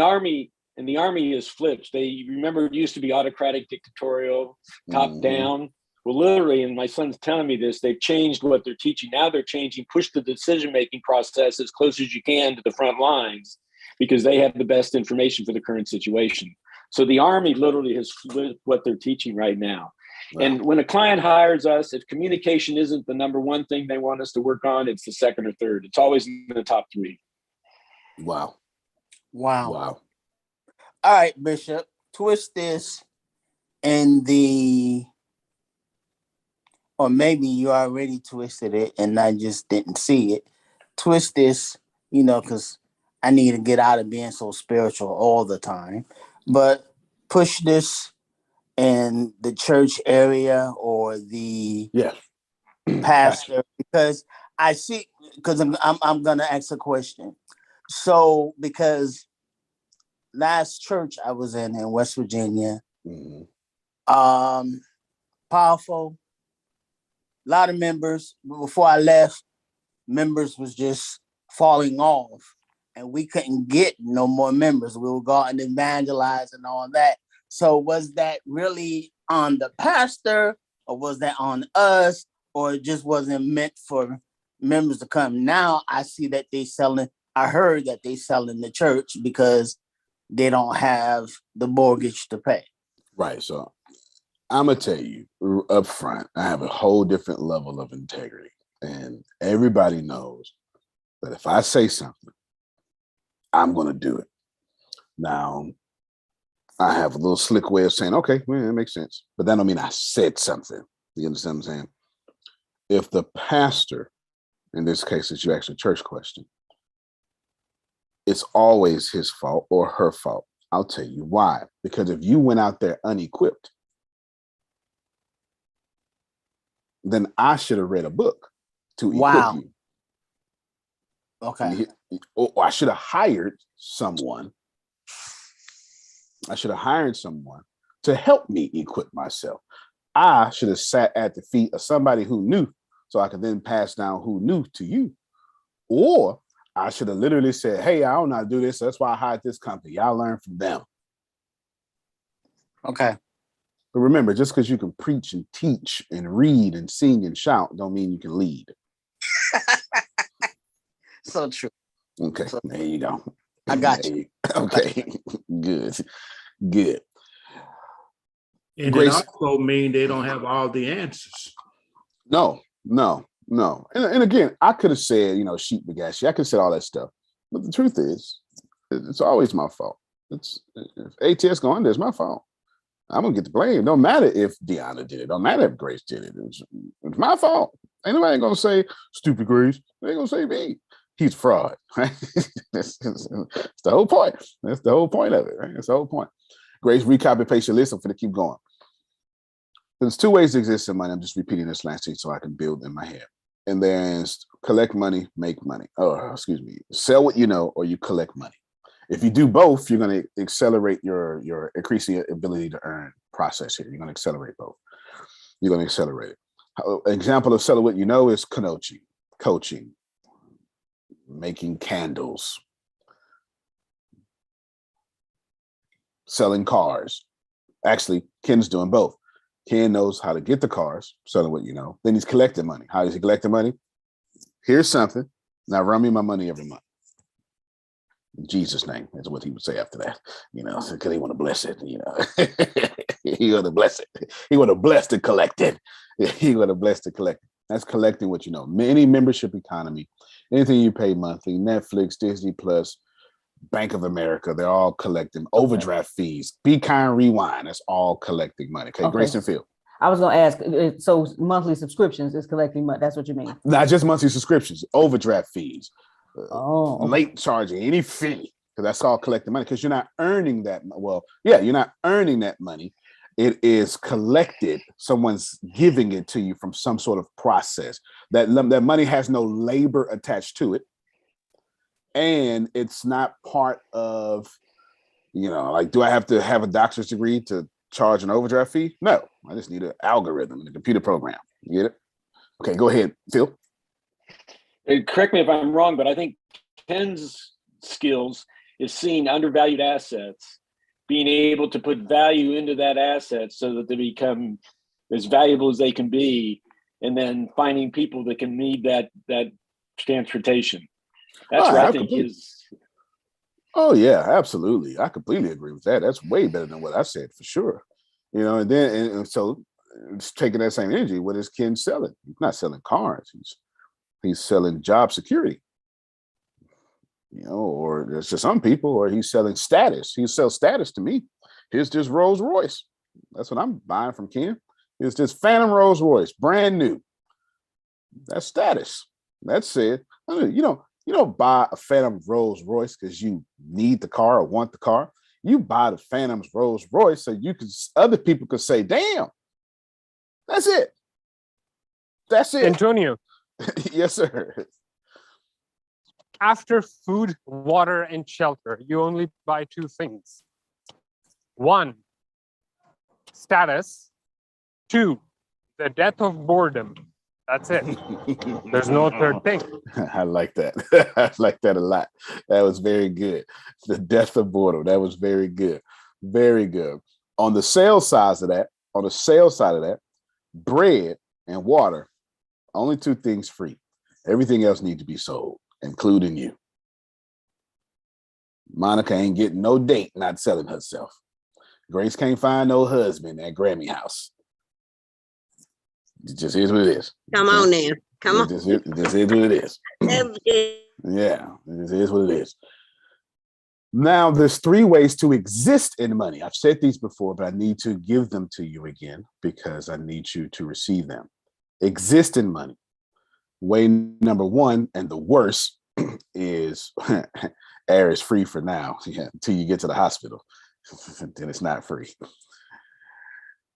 army is flipped. They remember it used to be autocratic, dictatorial, top down. Well, literally, and my son's telling me this, they've changed what they're teaching. Now they're changing, push the decision-making process as close as you can to the front lines because they have the best information for the current situation. So the Army literally has flipped what they're teaching right now. Wow. And when a client hires us, if communication isn't the number one thing they want us to work on, it's the second or third. It's always in the top 3. Wow. All right, Bishop, twist this in the... Or maybe you already twisted it and I just didn't see it. Twist this, because I need to get out of being so spiritual all the time. But push this in the church area or the pastor, because I see, because I'm gonna ask a question. So because last church I was in West Virginia, powerful. A lot of members, before I left, members was just falling off and we couldn't get no more members. We were going to evangelize and all that. So was that really on the pastor or was that on us, or it just wasn't meant for members to come? Now I see that I heard that they selling the church because they don't have the mortgage to pay. Right. So I'm gonna tell you up front, I have a whole different level of integrity, and everybody knows that if I say something, I'm gonna do it. Now, I have a little slick way of saying, okay, well, that makes sense, but that don't mean I said something. You understand what I'm saying? If the pastor, in this case, it's you asked a church question, it's always his fault or her fault. I'll tell you why. Because if you went out there unequipped, then I should have read a book to equip you. Okay. Or I should have hired someone. I should have hired someone to help me equip myself. I should have sat at the feet of somebody who knew, so I could then pass down who knew to you. Or I should have literally said, hey, I don't know how to do this. So that's why I hired this company. Y'all learn from them. Okay. But remember, just because you can preach and teach and read and sing and shout, don't mean you can lead. So true. Okay, So, there you go. I got you. Okay, good, good. And Grace, it also mean they don't have all the answers. No. And again, I could have said, sheep begat sheep. I could have said all that stuff. But the truth is, it's always my fault. If ATS going there, it's my fault. I'm going to get the blame. Don't matter if Deanna did it. Don't matter if Grace did it. It's my fault. Ain't nobody going to say, stupid Grace. They ain't going to say me. He's fraud, right? That's the whole point. That's the whole point of it, right? That's the whole point. Grace, recopy, paste your list. I'm going to keep going. There's two ways to exist in money. I'm just repeating this last thing so I can build in my head. And there's collect money, make money. Sell what you know, or you collect money. If you do both, you're going to accelerate your increasing your ability to earn process here. You're going to accelerate both. You're going to accelerate it. Example of selling what you know is coaching, making candles, selling cars. Actually, Ken's doing both. Ken knows how to get the cars, selling what you know. Then he's collecting money. How does he collect the money? Here's something. Now run me my money every month. In Jesus' name is what he would say after that. Because he want to bless it. He want to bless it. He want to bless to collect it. He want to bless to collect it. That's collecting what you know. Any membership economy, anything you pay monthly, Netflix, Disney Plus, Bank of America, they're all collecting overdraft fees. Be Kind Rewind, that's all collecting money. Okay, Grace and Phil. I was going to ask, so monthly subscriptions is collecting money. That's what you mean? Not just monthly subscriptions, overdraft fees, late charging, any fee, because that's all collecting money. Because you're not earning that. Well, yeah, you're not earning that money. It is collected. Someone's giving it to you from some sort of process. That money has no labor attached to it. And it's not part of, do I have to have a doctor's degree to charge an overdraft fee? No, I just need an algorithm and a computer program. You get it? Okay, go ahead, Phil. Correct me if I'm wrong, but I think Ken's skills is seeing undervalued assets, being able to put value into that asset so that they become as valuable as they can be, and then finding people that can need that transportation. That's what I think is. Oh yeah, absolutely. I completely agree with that. That's way better than what I said for sure. And so it's taking that same energy. What is Ken selling? He's not selling cars. He's selling job security. Or there's just some people, or he's selling status. He sells status to me. Here's this Rolls Royce. That's what I'm buying from Ken. It's this Phantom Rolls Royce, brand new. That's status. That's it. You don't buy a Phantom Rolls Royce because you need the car or want the car. You buy the Phantom's Rolls Royce so other people could say, damn, that's it. That's it. Antonio. Yes, sir. After food, water, and shelter, you only buy two things. 1, status. 2, the death of boredom. That's it. There's no third thing. I like that. I like that a lot. That was very good. The death of boredom. That was very good. Very good. On the sales side of that, bread and water, only two things free. Everything else needs to be sold, including you. Monica ain't getting no date not selling herself. Grace can't find no husband at Grammy House. It just is what it is. Come on now. Come on. It just is what it is. Yeah, it is what it is. Now, there's 3 ways to exist in money. I've said these before, but I need to give them to you again because I need you to receive them. Exist in money. Way number 1, and the worst, is air is free for now until you get to the hospital. Then it's not free.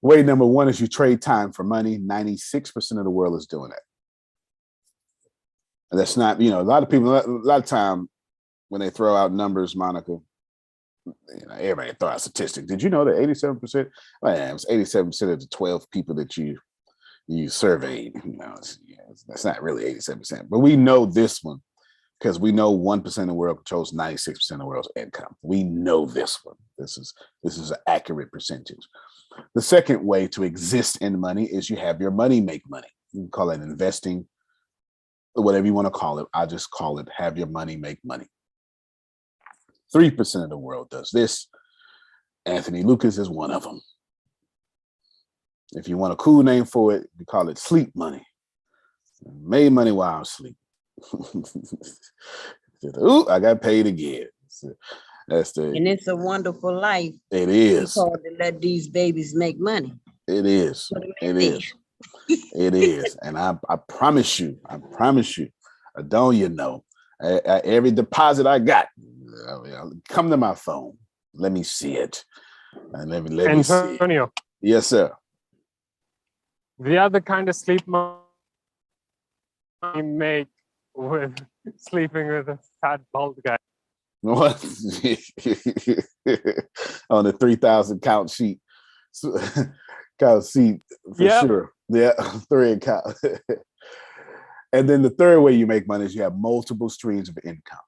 Way number 1 is you trade time for money. 96% of the world is doing that. And that's not, a lot of people, a lot of time when they throw out numbers, Monica, everybody throw out statistics. Did you know that 87%? Well, it's 87% of the 12 people that you surveyed. That's not really 87%. But we know this one because we know 1% of the world controls 96% of the world's income. We know this one. This is an accurate percentage. The second way to exist in money is you have your money make money. You can call it investing, whatever you want to call it. I just call it have your money make money. 3% of the world does this. Anthony Lucas is one of them. If you want a cool name for it, you call it sleep money. Made money while I'm asleep. Ooh, I got paid again. And it's a wonderful life. It is. Called to let these babies make money. It is. It is. It is. And I promise you, every deposit I got, come to my phone. Let me see it. And let me see it. Antonio. Yes, sir. The other kind of sleep money you make with sleeping with a fat bald guy. What? On the 3,000 count sheet. Count sheet for sure. Yeah, 3 account. And then the third way you make money is you have multiple streams of income.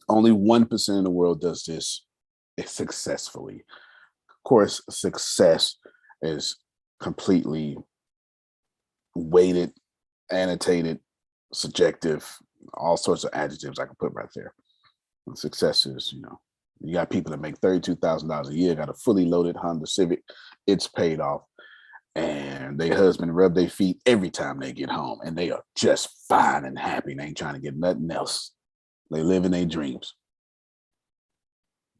Only 1% of the world does this successfully. Of course, success is completely weighted, annotated, subjective, all sorts of adjectives I can put right there. And success is, you got people that make $32,000 a year, got a fully loaded Honda Civic, it's paid off, and their husband rub their feet every time they get home, and they are just fine and happy. They ain't trying to get nothing else. They live in their dreams.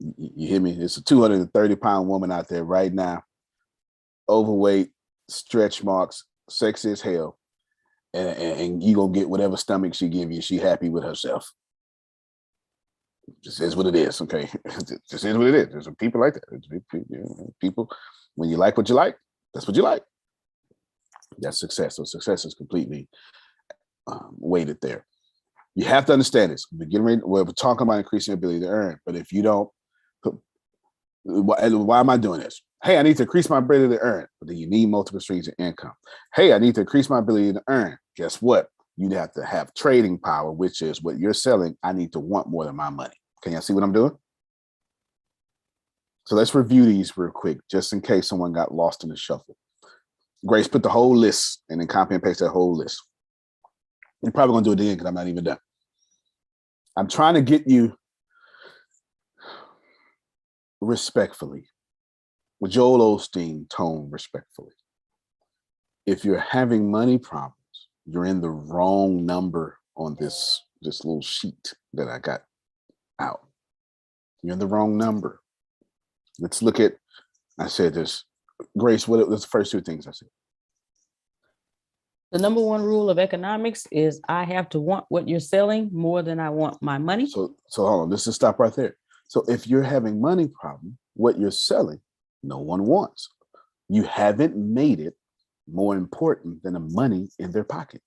You hear me? It's a 230-pound woman out there right now, overweight, stretch marks, sexy as hell, and you gonna get whatever stomach she give you. She happy with herself. Just is what it is, okay? Just is what it is. There's people like that. People, when you like what you like, that's what you like. That's success. So success is completely weighted there. You have to understand this. We're talking about increasing your ability to earn, but if you don't, why am I doing this? Hey, I need to increase my ability to earn, but then you need multiple streams of income. Hey, I need to increase my ability to earn. Guess what? You have to have trading power, which is what you're selling. I need to want more than my money. Can y'all see what I'm doing? So let's review these real quick, just in case someone got lost in the shuffle. Grace, put the whole list and then copy and paste that whole list. You're probably gonna do it again because I'm not even done. I'm trying to get you respectfully, with Joel Osteen tone respectfully. If you're having money problems, you're in the wrong number on this little sheet that I got out. You're in the wrong number. Let's look at, I said this, Grace, what's the first 2 things I said? The number 1 rule of economics is I have to want what you're selling more than I want my money. So hold on, let's just stop right there. So if you're having money problem, what you're selling, no one wants. You haven't made it more important than the money in their pocket.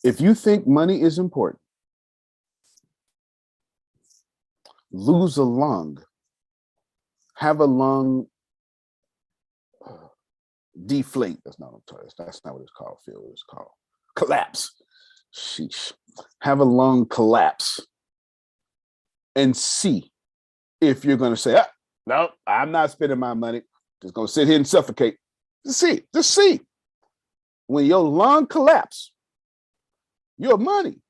If you think money is important, lose a lung, have a lung deflate. That's not what it's called, Phil. It's called collapse. Sheesh. Have a lung collapse and see if you're going to say, no, I'm not spending my money. Just going to sit here and suffocate. Just see. When your lung collapse, your money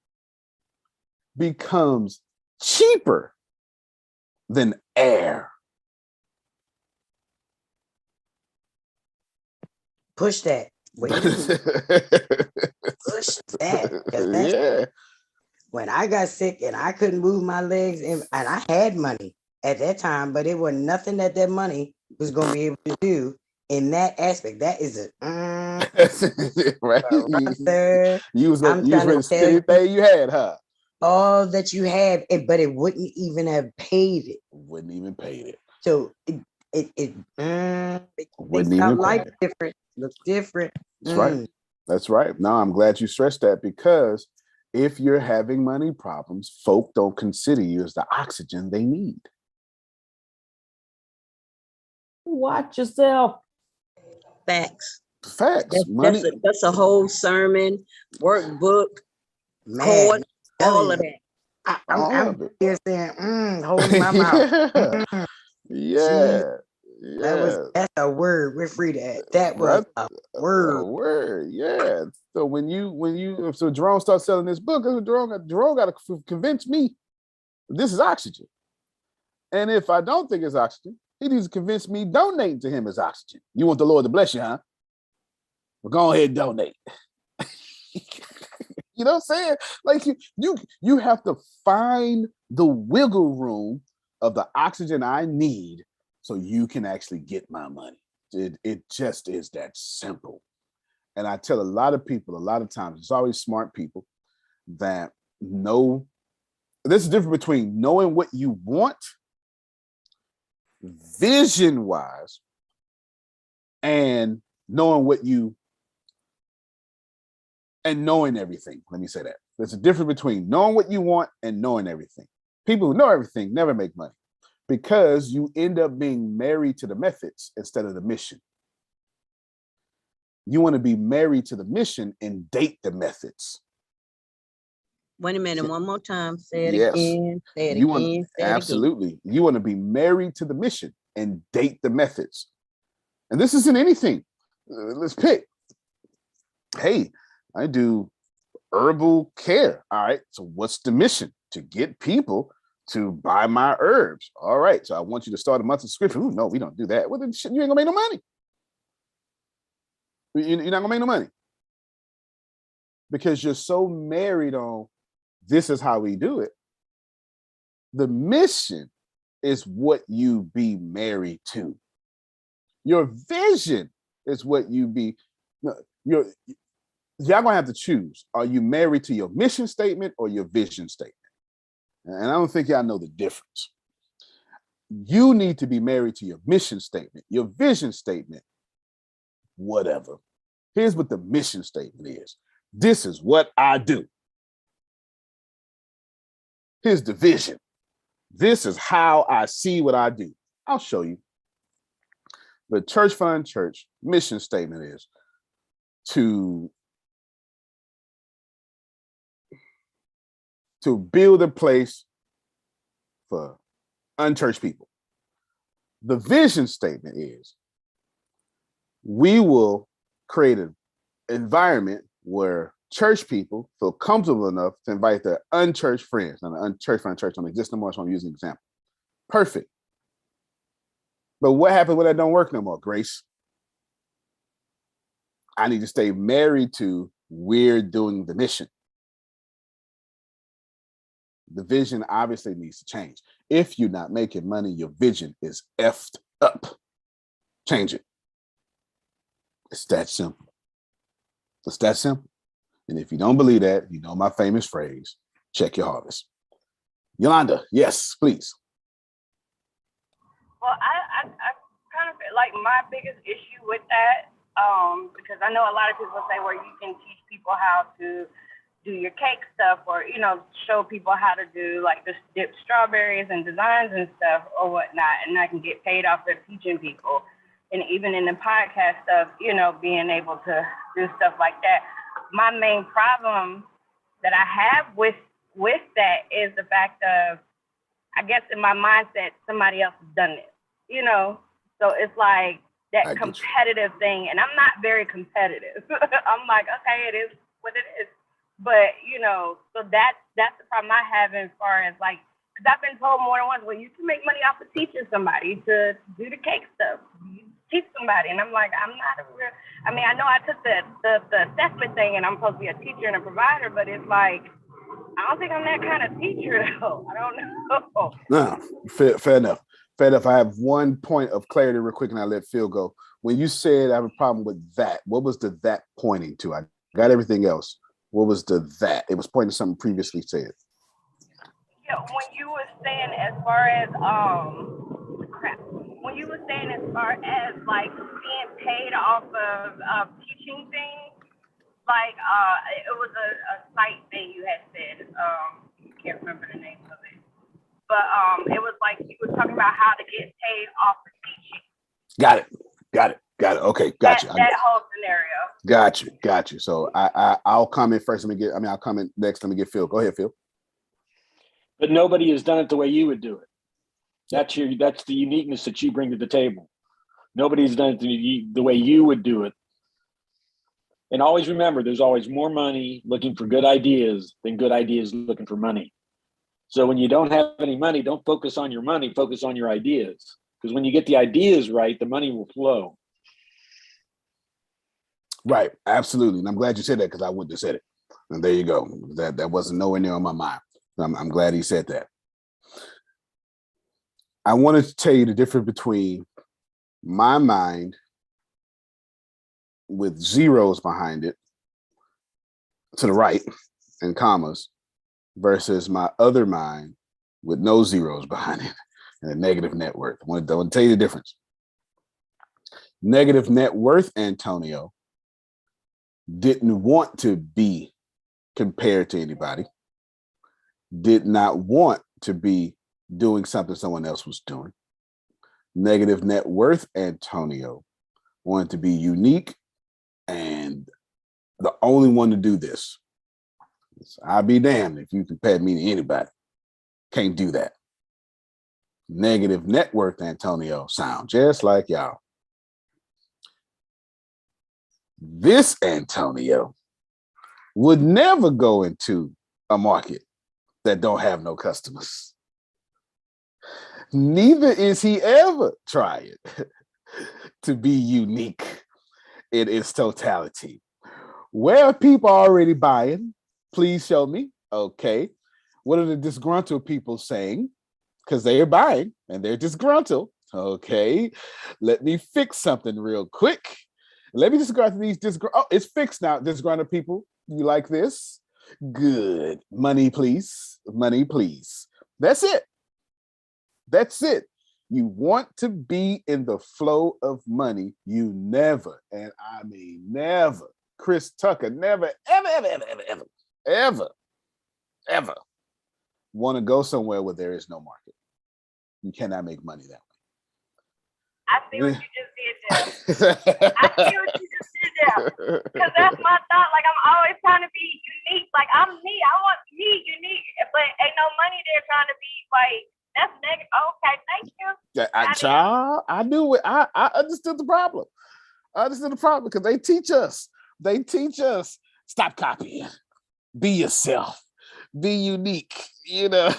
becomes cheaper than air. push that. Wait a minute. Push that. Yeah. When I got sick and I couldn't move my legs, and I had money at that time, but it was nothing that money was going to be able to do in that aspect. That is a right. brother, You was I'm ready trying to to spend tell you everything you had, huh? all that you have, but it wouldn't even have paid it. Wouldn't even paid it. So it makes Wouldn't even life pay it. different, look different. That's right. That's right. No, I'm glad you stressed that, because if you're having money problems, folk don't consider you as the oxygen they need. Watch yourself. Facts. Facts. Money. That's a whole sermon, workbook, Man, court, all of that. I'm here saying, holding my mouth. Yeah. That's a word. We're free to add. That was a word. A word, yeah. So so Jerome starts selling this book, Jerome got to convince me this is oxygen. And if I don't think it's oxygen, he needs to convince me donating to him is oxygen. You want the Lord to bless you, huh? Well, go ahead and donate. You know what I'm saying? Like you have to find the wiggle room of the oxygen I need so you can actually get my money. It just is that simple. And I tell a lot of people, a lot of times, it's always smart people that know. There's a difference between knowing what you want vision-wise and knowing knowing everything. Let me say that. There's a difference between knowing what you want and knowing everything. People who know everything never make money, because you end up being married to the methods instead of the mission. You want to be married to the mission and date the methods. Wait a minute, one more time. Say it again. Say it again. Absolutely. You want to be married to the mission and date the methods. And this isn't anything. Let's pick. Hey, I do herbal care. All right. So what's the mission? To get people to buy my herbs. All right. So I want you to start a monthly subscription. Ooh, no, we don't do that. Well, then you ain't gonna make no money. You're not gonna make no money, because you're so married on this is how we do it. The mission is what you be married to. Your vision is what you be. Y'all gonna have to choose. Are you married to your mission statement or your vision statement? And I don't think y'all know the difference. You need to be married to your mission statement. Your vision statement, whatever. Here's what the mission statement is. This is what I do. Here's the vision. This is how I see what I do. I'll show you. The Church Fund Church mission statement is to build a place for unchurched people. The vision statement is we will create an environment where church people feel comfortable enough to invite their unchurched friends. Now, the unchurched friend church don't exist no more, so I'm using an example. Perfect. But what happens when that don't work no more, Grace? I need to stay married to we're doing the mission. The vision obviously needs to change. If you're not making money, your vision is effed up. Change it. It's that simple. It's that simple. And if you don't believe that, you know my famous phrase, check your harvest. Yolanda, yes, please. Well, I kind of feel like my biggest issue with that, because I know a lot of people say where you can teach people how to do your cake stuff, or, you know, show people how to do like just dip strawberries and designs and stuff or whatnot, and I can get paid off for teaching people. And even in the podcast stuff, you know, being able to do stuff like that. My main problem that I have with that is the fact of, I guess in my mindset, somebody else has done this, you know? So it's like that competitive thing, and I'm not very competitive. I'm like, okay, it is what it is. But, you know, so that's the problem I have as far as like, because I've been told more than once, well, you can make money off of teaching somebody to do the cake stuff. teach somebody. And I'm like, I'm not a real, I mean, I know I took the assessment thing and I'm supposed to be a teacher and a provider, but it's like, I don't think I'm that kind of teacher though. I don't know. No, fair enough. Fair enough. I have one point of clarity real quick and I let Phil go. When you said I have a problem with that, what was the that pointing to? I got everything else. What was the that? It was pointing to something previously said. Yeah, when you were saying as far as when you were saying as far as like being paid off of teaching things, like it was a site thing you had said. Can't remember the name of it, but it was like you were talking about how to get paid off of teaching. Got it. Okay, got you. That whole scenario. Got you. So I'll comment first. I'll comment next. Let me get Phil. Go ahead, Phil. But nobody has done it the way you would do it. That's the uniqueness that you bring to the table. Nobody's done it the way you would do it. And always remember, there's always more money looking for good ideas than good ideas looking for money. So when you don't have any money, don't focus on your money, focus on your ideas. Because when you get the ideas right, the money will flow. Right, absolutely. And I'm glad you said that because I wouldn't have said it. And there you go. That wasn't nowhere near on my mind. I'm glad he said that. I wanted to tell you the difference between my mind with zeros behind it to the right and commas versus my other mind with no zeros behind it and a negative net worth. I want to tell you the difference. Negative net worth, Antonio, didn't want to be compared to anybody, did not want to be doing something someone else was doing. Negative net worth, Antonio, wanted to be unique and the only one to do this. So I'll be damned if you compare me to anybody. Can't do that. Negative net worth, Antonio, sound just like y'all. This Antonio would never go into a market that don't have no customers. Neither is he ever trying to be unique in its totality. Where are people already buying? Please show me. Okay. What are the disgruntled people saying? Because they are buying and they're disgruntled. Okay. Let me fix something real quick. Let me just go through these oh, it's fixed now. Disgruntled people, you like this? Good. Money, please. Money, please. That's it. That's it. You want to be in the flow of money. You never, and I mean never, Chris Tucker, never, ever want to go somewhere where there is no market. You cannot make money that way. I see what you just did there. I see what you just did there. Because that's my thought. Like, I'm always trying to be unique. Like, I'm me. I want to be unique. But ain't no money there trying to be, like, that's negative. Okay, thank you. I knew it. I understood the problem. I understood the problem because they teach us. They teach us, stop copying. Be yourself. Be unique. You know,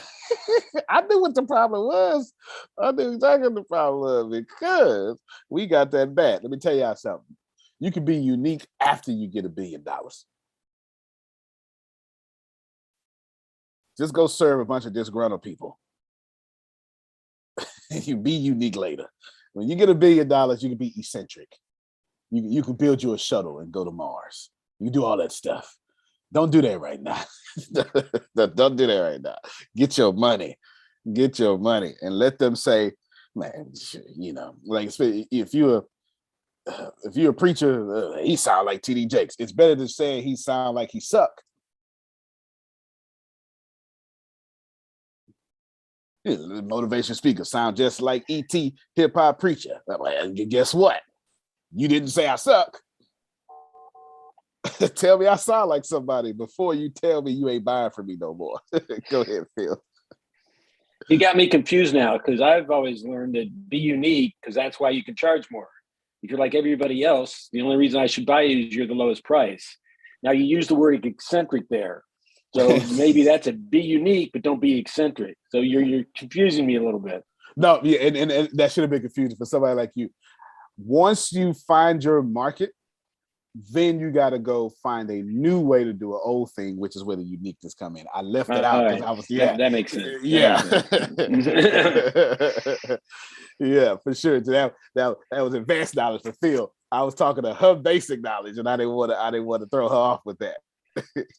I knew what the problem was. I knew exactly what the problem was because we got that bad. Let me tell y'all something. You can be unique after you get $1 billion. Just go serve a bunch of disgruntled people. You be unique later. When you get $1 billion, you can be eccentric. You can build you a shuttle and go to Mars. You can do all that stuff. Don't do that right now. Don't do that right now. Get your money. Get your money and let them say, man, you know, like if you're a preacher, he sound like TD Jakes. It's better than saying he sound like he suck. Motivation speaker sound just like E.T. hip hop preacher. Like, guess what? You didn't say I suck. Tell me I sound like somebody before you tell me you ain't buying from me no more. Go ahead, Phil. You got me confused now because I've always learned to be unique because that's why you can charge more. If you're like everybody else, the only reason I should buy you is you're the lowest price. Now you use the word eccentric there. So maybe that's a be unique, but don't be eccentric. So you're confusing me a little bit. No, yeah, and that should have been confusing for somebody like you. Once you find your market, then you got to go find a new way to do an old thing, which is where the uniqueness come in. I left it out because I was that makes sense. Yeah. That makes sense. Yeah, for sure. So that was advanced knowledge for Phil. I was talking to her basic knowledge, and I didn't want to throw her off with that.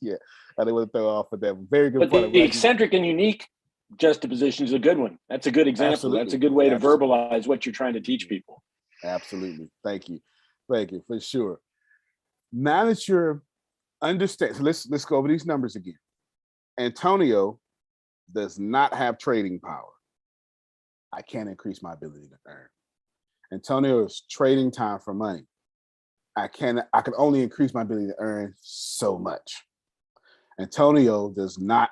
Yeah, I didn't want to throw her off with that. Very good But point. the eccentric and unique juxtaposition is a good one. That's a good example. Absolutely. That's a good way to Absolutely. verbalize what you're trying to teach people. Absolutely. Thank you for sure. Now that you're understand, so let's go over these numbers again. Antonio does not have trading power. I can't increase my ability to earn. Antonio is trading time for money. I can only increase my ability to earn so much. Antonio does not,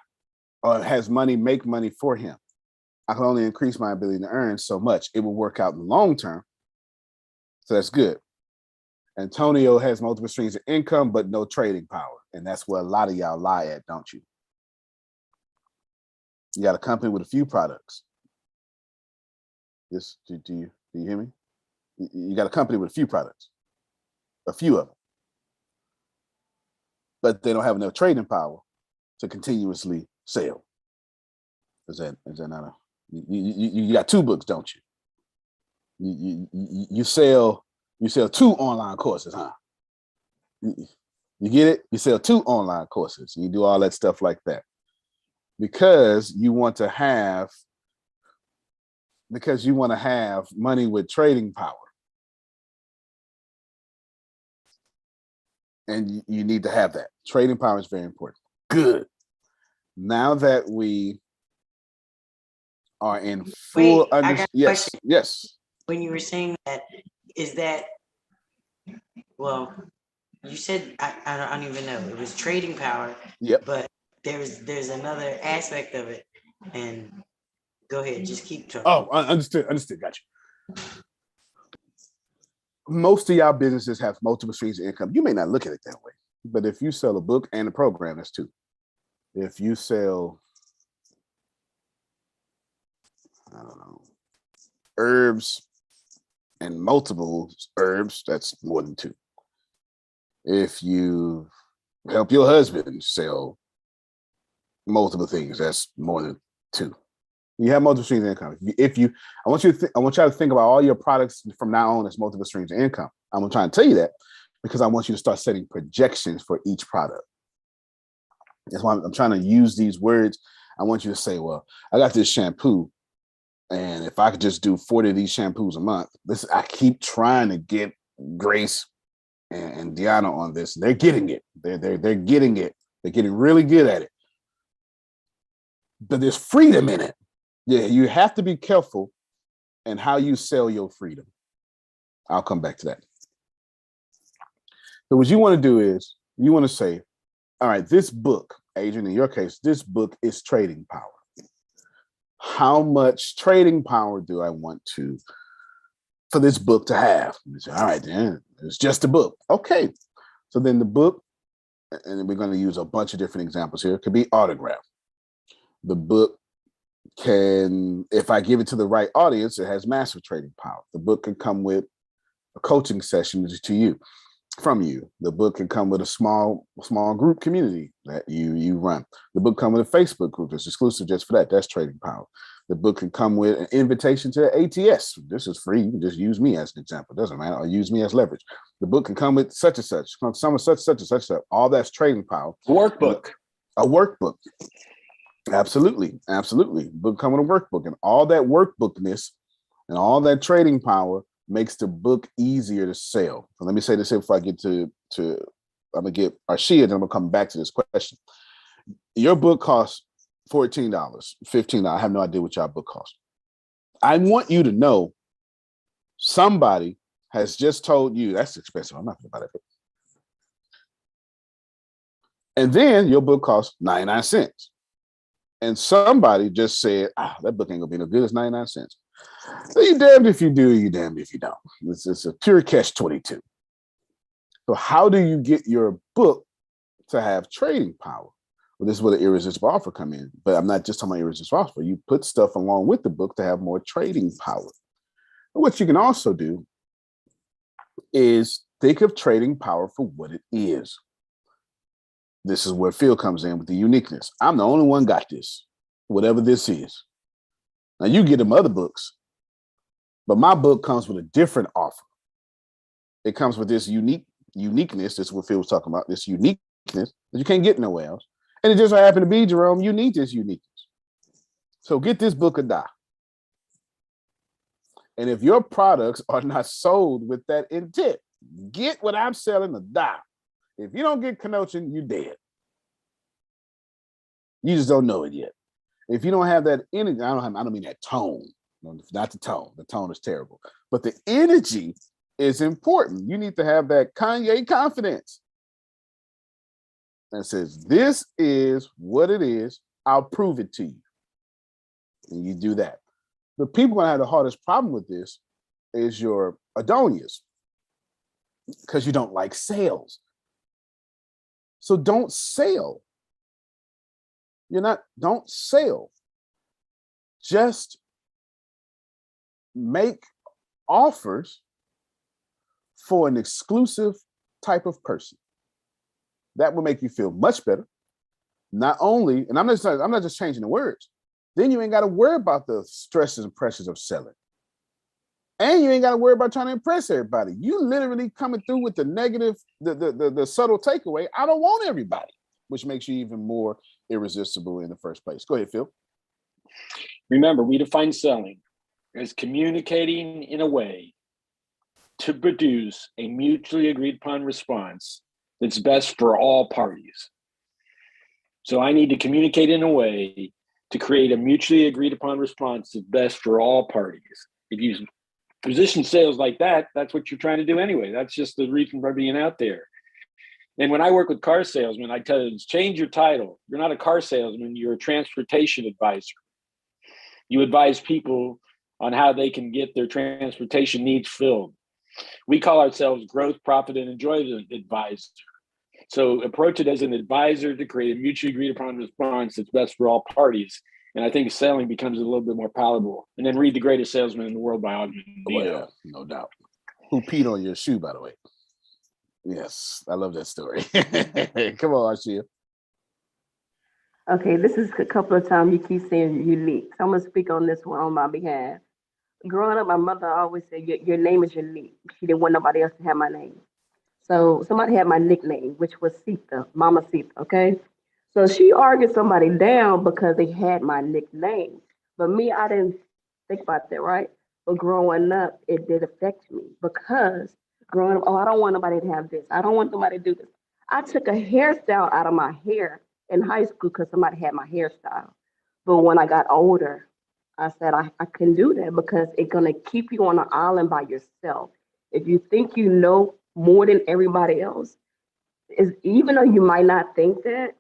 or has money make money for him. I can only increase my ability to earn so much. It will work out in the long term. So that's good. Antonio has multiple streams of income, but no trading power. And that's where a lot of y'all lie at, don't you? You got a company with a few products. Do you hear me? You got a company with a few products, a few of them, but they don't have enough trading power to continuously sell. Is that not a, you got two books, don't you? You sell 2 online courses, huh? You get it? You sell 2 online courses. You do all that stuff like that because you want to have money with trading power. And you need to have that. Trading power is very important. Good. Now that we are in full yes. When you were saying that, is that, well, you said I don't even know. It was trading power. Yep. But there's another aspect of it. And go ahead, just keep talking. Oh, understood. Got you. Most of y'all businesses have multiple streams of income. You may not look at it that way, but if you sell a book and a program, that's 2. If you sell, I don't know, herbs and multiple herbs, that's more than 2. If you help your husband sell multiple things, that's more than 2. You have multiple streams of income. I want y'all to think about all your products from now on as multiple streams of income. I'm trying to tell you that because I want you to start setting projections for each product. That's why I'm trying to use these words. I want you to say, well, I got this shampoo, and if I could just do 40 of these shampoos a month, I keep trying to get Grace and Deanna on this. They're getting it. They're getting it. They're getting really good at it. But there's freedom in it. Yeah, you have to be careful in how you sell your freedom. I'll come back to that. So what you want to do is you want to say, all right, this book, Adrian, in your case, this book is trading power. How much trading power do I want for this book to have? You say, all right, then it's just a book. Okay. So then the book, and we're going to use a bunch of different examples here. It could be autograph. The book can, if I give it to the right audience, it has massive trading power. The book can come with a coaching session from you. The book can come with a small group community that you run. The book come with a Facebook group that's exclusive just for that. That's trading power. The book can come with an invitation to the ATS. This is free. You can just use me as an example. It doesn't matter. Or use me as leverage. The book can come with such and such. Some of such and such stuff. All that's trading power. Workbook. A workbook. Absolutely. Book come with a workbook, and all that workbookness and all that trading power makes the book easier to sell. So let me say this here before I get to I'm gonna get Arshia, and I'm gonna come back to this question. Your book costs $14, $15. I have no idea what your book costs. I want you to know somebody has just told you that's expensive. I'm not gonna buy that book. And then your book costs 99 cents. And somebody just said, that book ain't gonna be no good. It's 99 cents. So you damned if you do, you damned if you don't. It's a pure catch-22. So how do you get your book to have trading power? Well, this is where the irresistible offer come in. But I'm not just talking about irresistible offer. You put stuff along with the book to have more trading power. But what you can also do is think of trading power for what it is. This is where Phil comes in with the uniqueness. I'm the only one got this, whatever this is. Now you get them other books, but my book comes with a different offer. It comes with this uniqueness. This is what Phil was talking about, this uniqueness that you can't get nowhere else. And it just so happened to be, Jerome, you need this uniqueness. So get this book or die. And if your products are not sold with that intent, get what I'm selling or die. If you don't get Kenochen, you're dead. You just don't know it yet. If you don't have that energy, I don't mean that tone, not the tone. The tone is terrible. But the energy is important. You need to have that Kanye confidence that says, this is what it is. I'll prove it to you. And you do that. The people that have the hardest problem with this is your Adonias, because you don't like sales. So don't sell. Don't sell. Just make offers for an exclusive type of person. That will make you feel much better. Not only, and I'm not just changing the words, then you ain't got to worry about the stresses and pressures of selling. And you ain't got to worry about trying to impress everybody. You literally coming through with the negative, the subtle takeaway. I don't want everybody, which makes you even more irresistible in the first place. Go ahead, Phil. Remember, we define selling as communicating in a way to produce a mutually agreed upon response that's best for all parties. So I need to communicate in a way to create a mutually agreed upon response that's best for all parties. If you position sales like that, that's what you're trying to do anyway. That's just the reason for being out there. And when I work with car salesmen, I tell them, change your title. You're not a car salesman, you're a transportation advisor. You advise people on how they can get their transportation needs filled. We call ourselves growth, profit, and enjoyment advisor. So approach it as an advisor to create a mutually agreed upon response that's best for all parties. And I think selling becomes a little bit more palatable. And then read The Greatest Salesman in the World by Ogden Neal. Yeah, no doubt. Who peed on your shoe, by the way? Yes, I love that story. Come on, Ashia. Okay, this is a couple of times you keep saying unique. So I'm going to speak on this one on my behalf. Growing up, my mother always said, your name is unique. She didn't want nobody else to have my name. So somebody had my nickname, which was Sita, Mama Sita, okay? So she argued somebody down because they had my nickname. But me, I didn't think about that, right? But growing up, it did affect me because growing up, I don't want nobody to have this. I don't want nobody to do this. I took a hairstyle out of my hair in high school because somebody had my hairstyle. But when I got older, I said I couldn't do that because it's going to keep you on an island by yourself. If you think you know more than everybody else, even though you might not think that,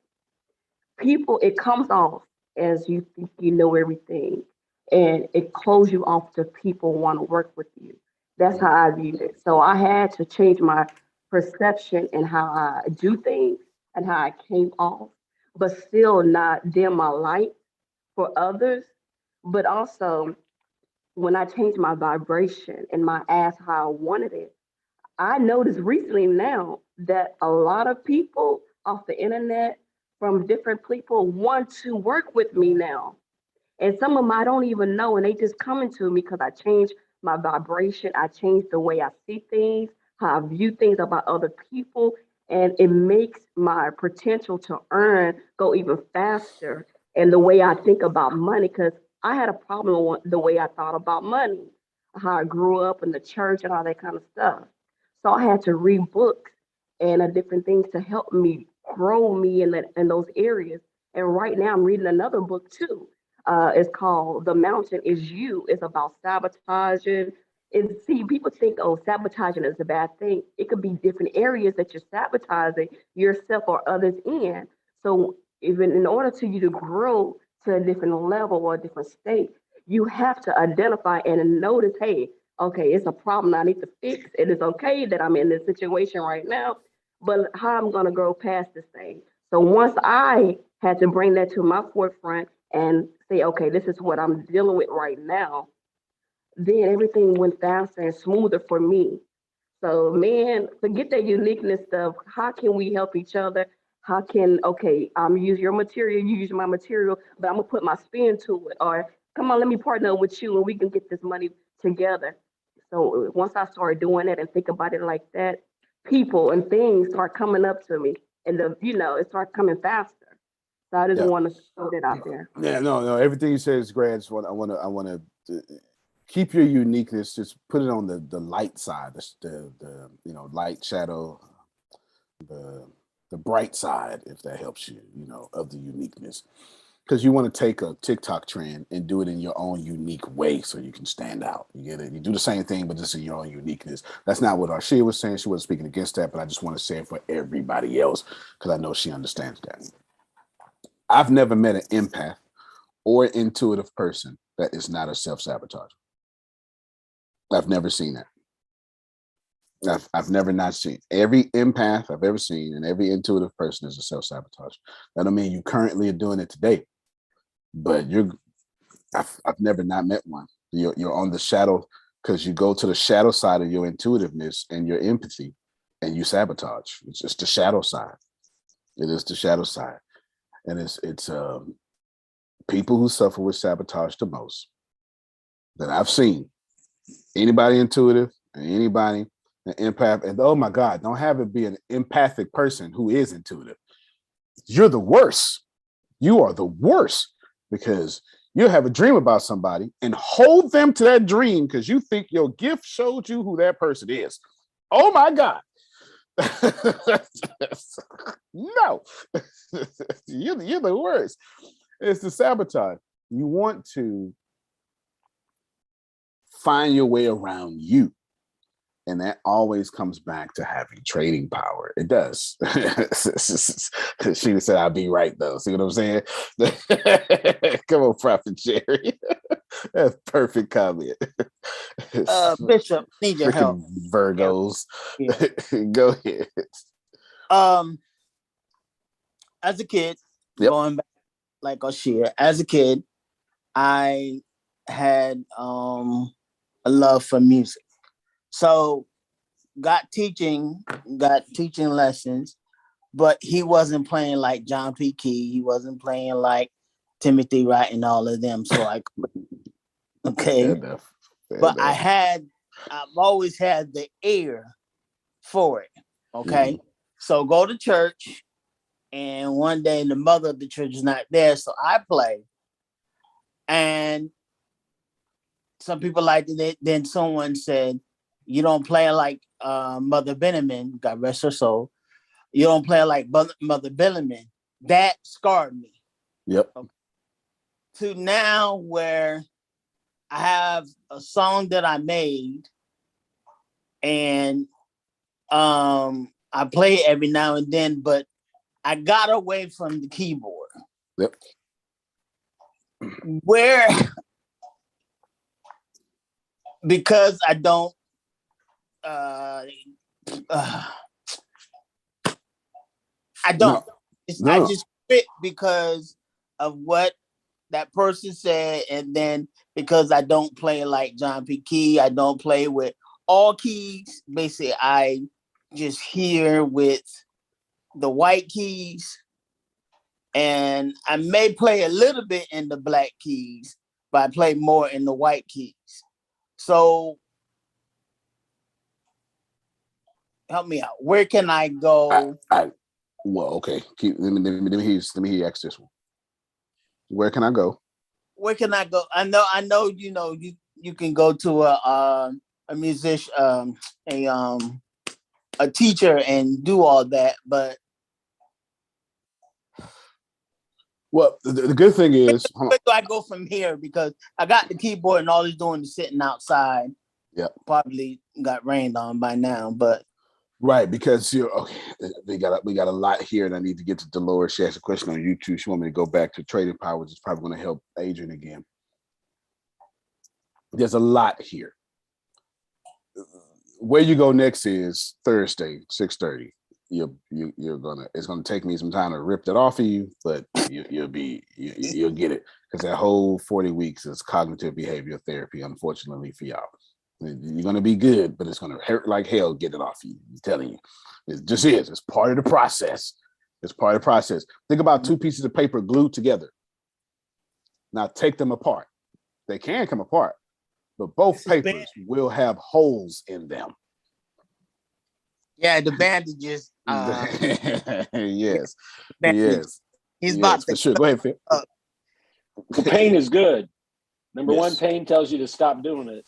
it comes off as you think you know everything, and it closes you off to people who want to work with you. That's how I viewed it. So I had to change my perception and how I do things and how I came off, but still not dim my light for others. But also, when I changed my vibration and my ask how I wanted it, I noticed recently now that a lot of people off the internet from different people want to work with me now. And some of them I don't even know, and they just coming to me because I changed my vibration. I changed the way I see things, how I view things about other people, and it makes my potential to earn go even faster. And the way I think about money, because I had a problem with the way I thought about money, how I grew up in the church and all that kind of stuff. So I had to read books and different things to help me grow me in those areas. And right now I'm reading another book too. It's called The Mountain Is You. It's about sabotaging. And see, people think, oh, sabotaging is a bad thing. It could be different areas that you're sabotaging yourself or others in. So even in order to you to grow to a different level or a different state, you have to identify and notice, hey, okay, it's a problem I need to fix. It is okay that I'm in this situation right now, but how I'm gonna grow past this thing. So once I had to bring that to my forefront and say, okay, this is what I'm dealing with right now, then everything went faster and smoother for me. So, man, forget that uniqueness stuff. How can we help each other? How can, okay, I'm use your material, you use my material, but I'm gonna put my spin to it. Or come on, let me partner with you and we can get this money together. So once I started doing that and think about it like that, people and things start coming up to me, and it starts coming faster. So I just want to throw that out there. Yeah, no. Everything you say is great. I want to keep your uniqueness. Just put it on the light side, the light, shadow, the bright side, if that helps you, of the uniqueness. Because you want to take a TikTok trend and do it in your own unique way so you can stand out. You get it? You do the same thing, but just in your own uniqueness. That's not what Arshia was saying. She wasn't speaking against that, but I just want to say it for everybody else because I know she understands that. I've never met an empath or intuitive person that is not a self-sabotager. I've never seen that. I've never not seen. Every empath I've ever seen and every intuitive person is a self-sabotager. That don't mean you currently are doing it today, but I've never not met one. You're on the shadow because you go to the shadow side of your intuitiveness and your empathy and you sabotage. It's just the shadow side. It is the shadow side. And it's people who suffer with sabotage the most that I've seen. Anybody intuitive and anybody an empath, and oh my God, don't have it be an empathic person who is intuitive. You're the worst. You are the worst because you'll have a dream about somebody and hold them to that dream because you think your gift showed you who that person is. Oh my God. No, you're the worst. It's the sabotage. You want to find your way around you. And that always comes back to having trading power. It does. She said, I'll be right, though. See what I'm saying? Come on, Prophet Jerry. That's perfect comment. Bishop, need your help. Virgos. Yeah. Go ahead. As a kid, going back like Arshia, as a kid, I had a love for music. So got teaching lessons, but he wasn't playing like John P. Key. He wasn't playing like Timothy Wright and all of them. So okay. Fair enough. I've always had the ear for it. Okay. Mm-hmm. So go to church, and one day the mother of the church is not there. So I play. And some people liked it. Then someone said, you don't play like Mother Benjamin, God rest her soul. You don't play like Mother Benjamin. That scarred me. Yep. Okay. To now where I have a song that I made and I play it every now and then, but I got away from the keyboard. Yep. Where, because I don't, I don't. No. I just quit because of what that person said, and then because I don't play like John P. Key, I don't play with all keys. Basically, I just hear with the white keys, and I may play a little bit in the black keys, but I play more in the white keys. So help me out. Where can I go? Well, okay. Let me hear you ask this one. Where can I go? Where can I go? I know. You can go to a musician, a teacher, and do all that. But well, the good thing is, where do I go from here? Because I got the keyboard, and all he's doing is sitting outside. Yeah, probably got rained on by now, but. Right, because we got a lot here, and I need to get to Dolores. She asked a question on YouTube. She wanted me to go back to trading power, which is probably going to help Adrian again. There's a lot here. Where you go next is Thursday, 6:30. It's gonna take me some time to rip that off of you, but you'll get it because that whole 40 weeks is cognitive behavioral therapy. Unfortunately for y'all, You're gonna be good, but it's gonna hurt like hell getting it off you. I'm telling you, it just is. It's part of the process. It's part of the process. Think about two pieces of paper glued together. Now take them apart. They can come apart, but both papers will have holes in them. Yeah, the bandages. Yes. Bandages. He's about to for sure. Go ahead, Phil. Pain is good. Number Yes. one, pain tells you to stop doing it.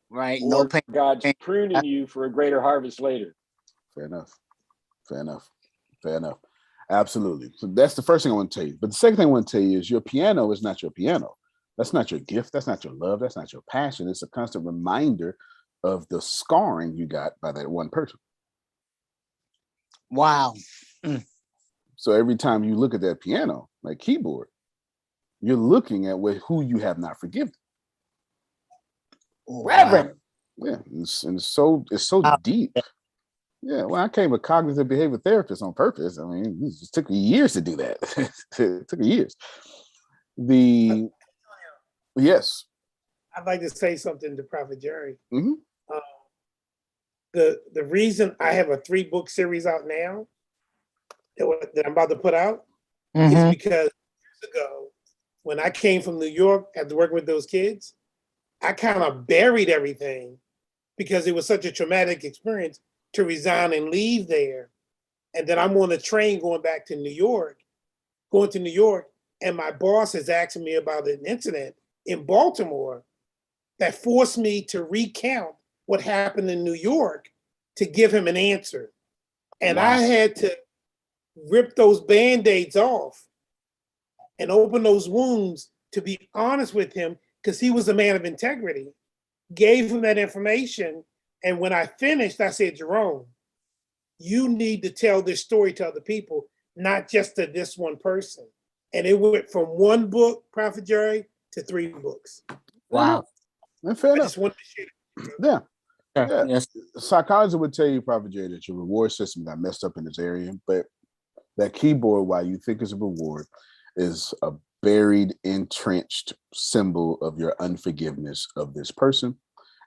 Right. Or No pain. God's pruning you for a greater harvest later. Fair enough. Fair enough. Fair enough. Absolutely. So that's the first thing I want to tell you. But the second thing I want to tell you is your piano is not your piano. That's not your gift. That's not your love. That's not your passion. It's a constant reminder of the scarring you got by that one person. Wow. So every time you look at that piano, like keyboard, you're looking at who you have not forgiven. Reverend. Yeah, it's so deep. Yeah, well, I came a cognitive behavior therapist on purpose. I mean, it just took me years to do that. It took me years. Yes. I'd like to say something to Prophet Jerry. Mm-hmm. The reason I have a 3-book series out now that I'm about to put out is because years ago, when I came from New York after working with those kids, I kind of buried everything because it was such a traumatic experience to resign and leave there. And then I'm on a train going to New York, and my boss is asking me about an incident in Baltimore that forced me to recount what happened in New York to give him an answer. And Wow. I had to rip those Band-Aids off and open those wounds to be honest with him, because he was a man of integrity. Gave him that information. And when I finished, I said, Jerome, you need to tell this story to other people, not just to this one person. And it went from 1 book, Prophet Jerry, to 3 books. Wow. Fair I enough. just wanted to share that. Yeah. Yeah. Yes. Psychology would tell you, Prophet Jay, that your reward system got messed up in this area, but that keyboard, while you think is a reward, is a buried, entrenched symbol of your unforgiveness of this person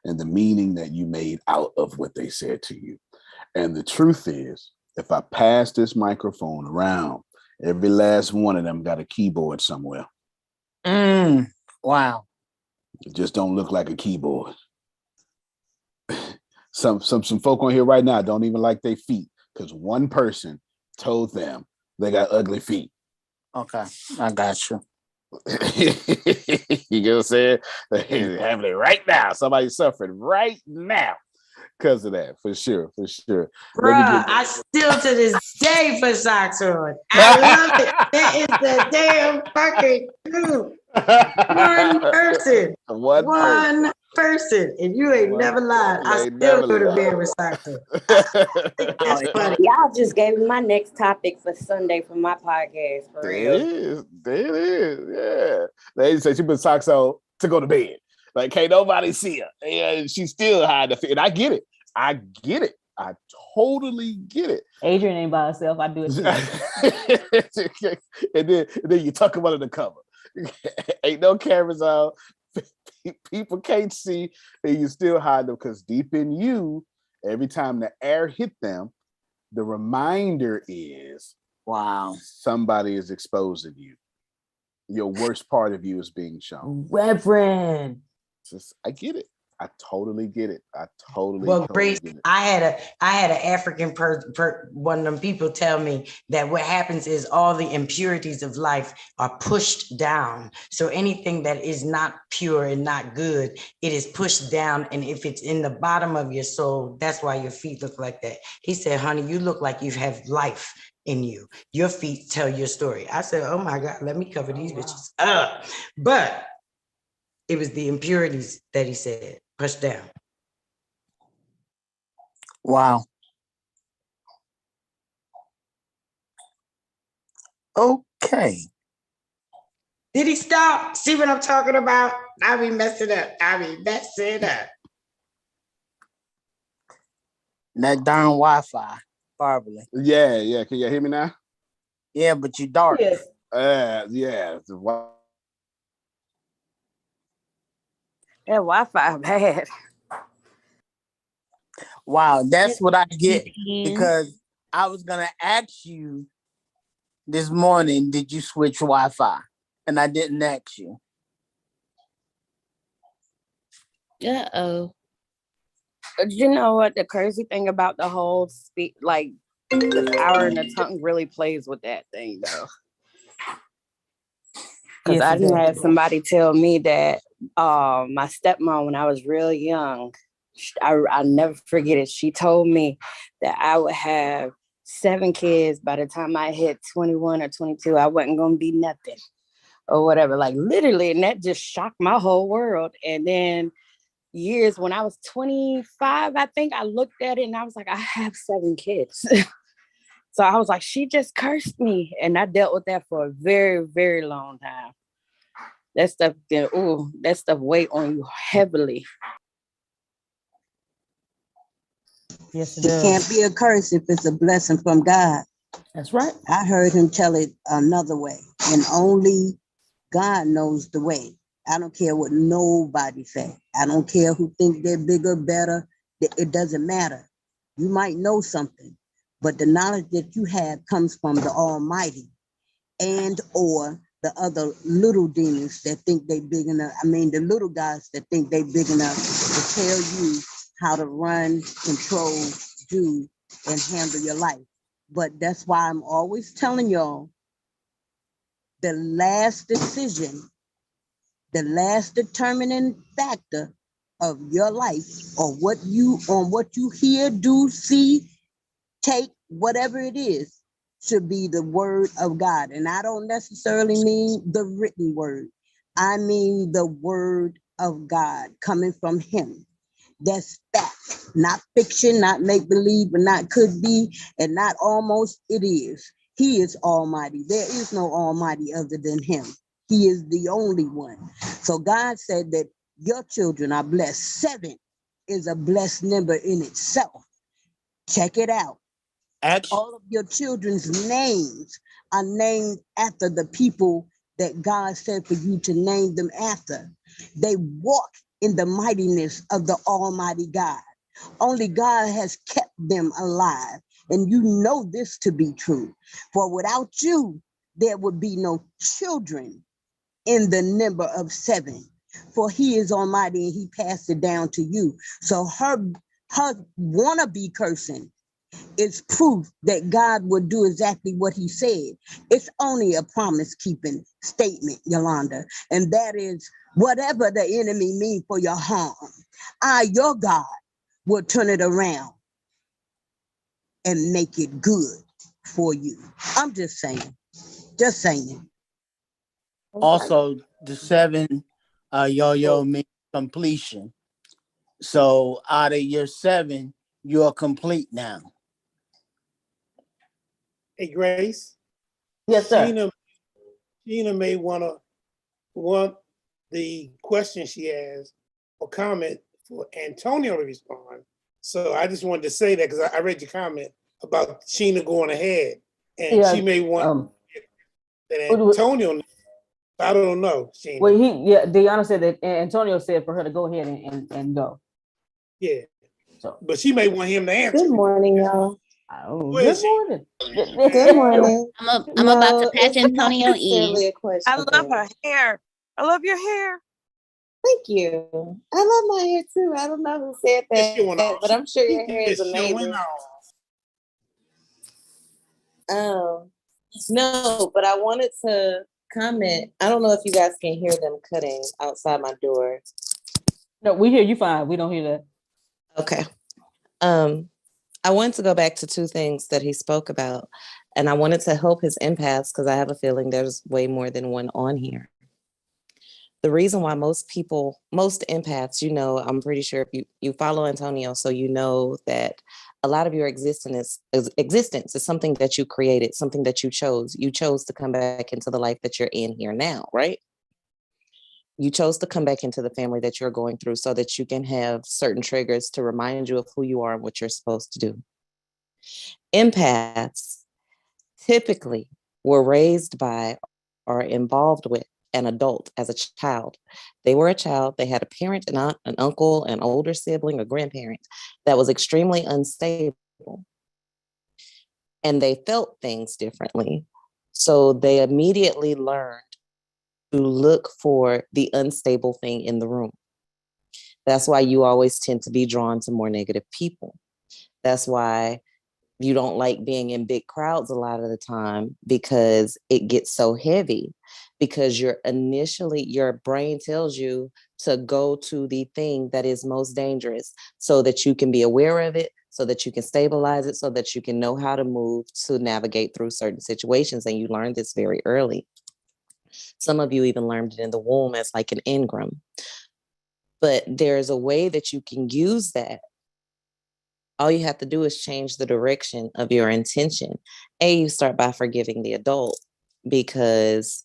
and the meaning that you made out of what they said to you. And the truth is, if I pass this microphone around, every last one of them got a keyboard somewhere. Wow. It just don't look like a keyboard. Some folk on here right now don't even like their feet because one person told them they got ugly feet. Okay, I got you. You know what I'm saying? They're having it right now. Somebody's suffering right now because of that, for sure, for sure. Bruh, I still to this day put socks on. I love it. That is the damn fucking truth. One person. One person. And you ain't never lied. I still go to bed with socks on. That's funny. Y'all just gave me my next topic for Sunday for my podcast. For real. There it is. Yeah. They say she put socks on to go to bed. Like, can't nobody see her. And she's still hiding the feet. And I get it. I totally get it. Adrian ain't by herself. I do it too. and then you tuck them under the cover. Ain't no cameras on. People can't see, and you still hide them because deep in you, every time the air hit them, the reminder is, wow, somebody is exposing you. Your worst part of you is being shown. Reverend. I get it. I totally get it. Well, Grace, get it. I had an African one of them people tell me that what happens is all the impurities of life are pushed down. So anything that is not pure and not good, it is pushed down. And if it's in the bottom of your soul, that's why your feet look like that. He said, honey, you look like you have life in you. Your feet tell your story. I said, oh my God, let me cover these bitches up. But it was the impurities that he said pushed down. Wow. Okay. Did he stop? See what I'm talking about? I be messing up. That darn Wi-Fi, probably. Yeah. Can you hear me now? Yeah, but you dark. Yes. Yeah. That Wi-Fi bad. Wow, that's what I get because I was gonna ask you this morning, did you switch Wi-Fi? And I didn't ask you. Uh-oh. You know what? The crazy thing about the whole like the power in the tongue really plays with that thing though. Because I didn't have somebody tell me that my stepmom, when I was real young, I'll never forget it. She told me that I would have 7 kids by the time I hit 21 or 22. I wasn't going to be nothing or whatever. Like literally, and that just shocked my whole world. And then years when I was 25, I think I looked at it and I was like, I have 7 kids. So I was like, she just cursed me. And I dealt with that for a very, very long time. That stuff weighed on you heavily. Yes, it can't be a curse if it's a blessing from God. That's right. I heard him tell it another way, and only God knows the way. I don't care what nobody say. I don't care who think they're bigger, better. It doesn't matter. You might know something, but the knowledge that you have comes from the Almighty and or the other little demons that think they big enough. I mean, the little guys that think they big enough to tell you how to run, control, do, and handle your life. But that's why I'm always telling y'all, the last decision, the last determining factor of your life or what you hear, do, see, take, whatever it is, should be the word of God. And I don't necessarily mean the written word. I mean the word of God coming from him. That's fact, not fiction, not make-believe, but not could be, and not almost, it is. He is almighty. There is no almighty other than him. He is the only one. So God said that your children are blessed. 7 is a blessed number in itself. Check it out. All of your children's names are named after the people that God said for you to name them after. They walk in the mightiness of the Almighty God. Only God has kept them alive. And you know this to be true. For without you, there would be no children in the number of 7. For he is almighty and he passed it down to you. So her wannabe cursing is proof that God would do exactly what he said. It's only a promise-keeping statement, Yolanda. And that is, whatever the enemy means for your harm, your God, will turn it around and make it good for you. I'm just saying. Just saying. Also, the 7 yo-yo means completion. So out of your 7, you're complete now. Hey, Grace. Yes, sir. Sheena may want the question she has or comment for Antonio to respond. So I just wanted to say that because I read your comment about Sheena going ahead, and she may want that Antonio. I don't know, Sheena. Well, Deanna said that Antonio said for her to go ahead and go. Yeah. So, but she may want him to answer. Good morning, y'all. Oh, good morning. Good morning. I'm about to patch Antonio in. I love her hair. I love your hair. Thank you. I love my hair too. I don't know who said that, but I'm sure your hair is amazing. No, but I wanted to comment. I don't know if you guys can hear them cutting outside my door. No, we hear you fine. We don't hear that. Okay. I wanted to go back to 2 things that he spoke about, and I wanted to help his empaths because I have a feeling there's way more than one on here. The reason why most empaths, I'm pretty sure if you follow Antonio, so you know that a lot of your existence is something that you created, something that you chose. You chose to come back into the life that you're in here now, right? You chose to come back into the family that you're going through so that you can have certain triggers to remind you of who you are and what you're supposed to do. Empaths typically were raised by or involved with an adult as a child. They were a child. They had a parent, an aunt, an uncle, an older sibling, a grandparent that was extremely unstable. And they felt things differently. So they immediately learned to look for the unstable thing in the room. That's why you always tend to be drawn to more negative people. That's why you don't like being in big crowds a lot of the time, because it gets so heavy, because your brain tells you to go to the thing that is most dangerous so that you can be aware of it, so that you can stabilize it, so that you can know how to move to navigate through certain situations. And you learned this very early. Some of you even learned it in the womb as like an engram. But there's a way that you can use that. All you have to do is change the direction of your intention. You start by forgiving the adult, because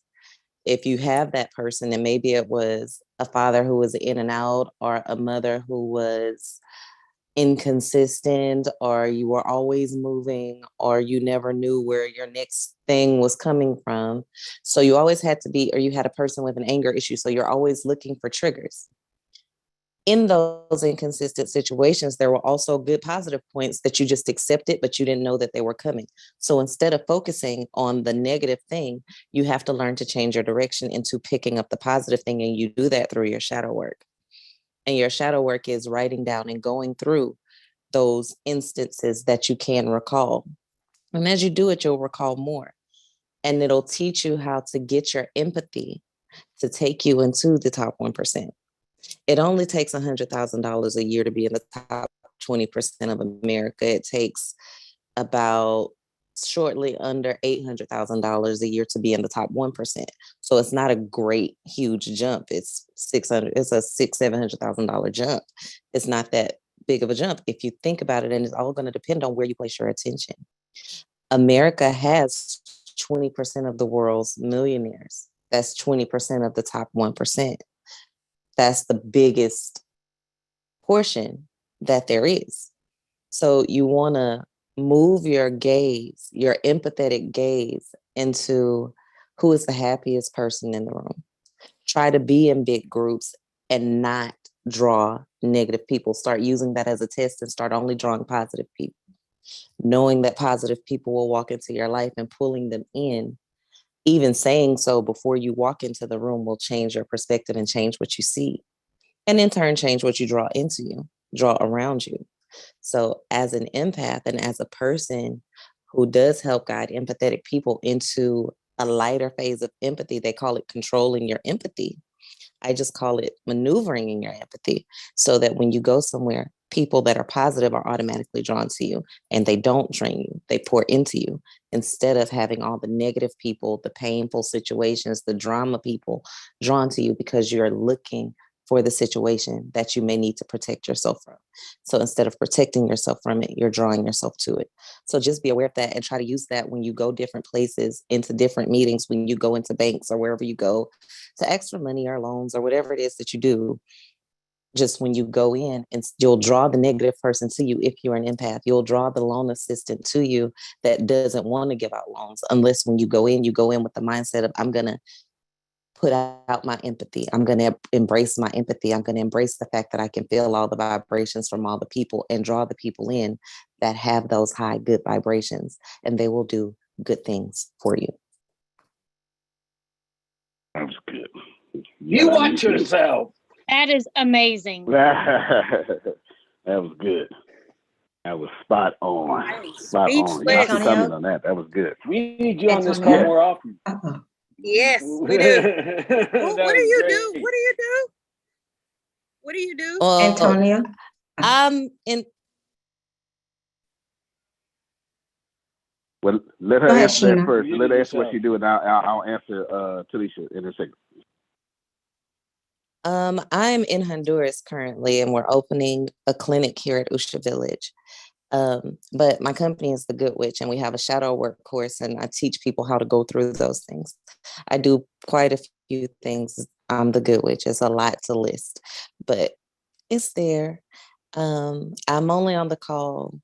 if you have that person, and maybe it was a father who was in and out, or a mother who was inconsistent, or you were always moving, or you never knew where your next thing was coming from. So you always had to be, or you had a person with an anger issue. So you're always looking for triggers. In those inconsistent situations, there were also good positive points that you just accepted, but you didn't know that they were coming. So instead of focusing on the negative thing, you have to learn to change your direction into picking up the positive thing. And you do that through your shadow work. And your shadow work is writing down and going through those instances that you can recall. And as you do it, you'll recall more. And it'll teach you how to get your empathy to take you into the top 1%. It only takes $100,000 a year to be in the top 20% of America. It takes about shortly under $800,000 a year to be in the top 1%. So it's not a great, huge jump. It's a $700,000 jump. It's not that big of a jump if you think about it, and it's all going to depend on where you place your attention. America has 20% of the world's millionaires. That's 20% of the top 1%. That's the biggest portion that there is. So you want to move your gaze, your empathetic gaze, into who is the happiest person in the room. Try to be in big groups and not draw negative people. Start using that as a test and start only drawing positive people. Knowing that positive people will walk into your life and pulling them in. Even saying so before you walk into the room will change your perspective and change what you see. And in turn, change what you draw into you, draw around you. So as an empath and as a person who does help guide empathetic people into a lighter phase of empathy, they call it controlling your empathy. I just call it maneuvering in your empathy, so that when you go somewhere, people that are positive are automatically drawn to you, and they don't drain you, they pour into you, instead of having all the negative people, the painful situations, the drama people drawn to you, because you're looking for the situation that you may need to protect yourself from. So instead of protecting yourself from it, you're drawing yourself to it. So just be aware of that and try to use that when you go different places, into different meetings, when you go into banks or wherever you go to extra money or loans or whatever it is that you do. Just when you go in, and you'll draw the negative person to you. If you're an empath, you'll draw the loan assistant to you that doesn't want to give out loans, unless when you go in with the mindset of, I'm going to put out my empathy. I'm going to embrace my empathy. I'm going to embrace the fact that I can feel all the vibrations from all the people, and draw the people in that have those high, good vibrations, and they will do good things for you. That was good. You watch yourself. That is amazing. That was good. That was spot on. Spot on. Y'all can comment on that. That was good. We need you on this call more often. Yes, we do. What do you do? What do you do? What do you do? Antonia? Well, let her Go ahead, answer that Sheena. first. You Let do her answer what yourself. you do, and I'll answer Talisha in a second. I'm in Honduras currently, and we're opening a clinic here at Usha Village. But my company is The Good Witch, and we have a shadow work course, and I teach people how to go through those things. I do quite a few things. I'm The Good Witch. It's a lot to list, but it's there. I'm only on the call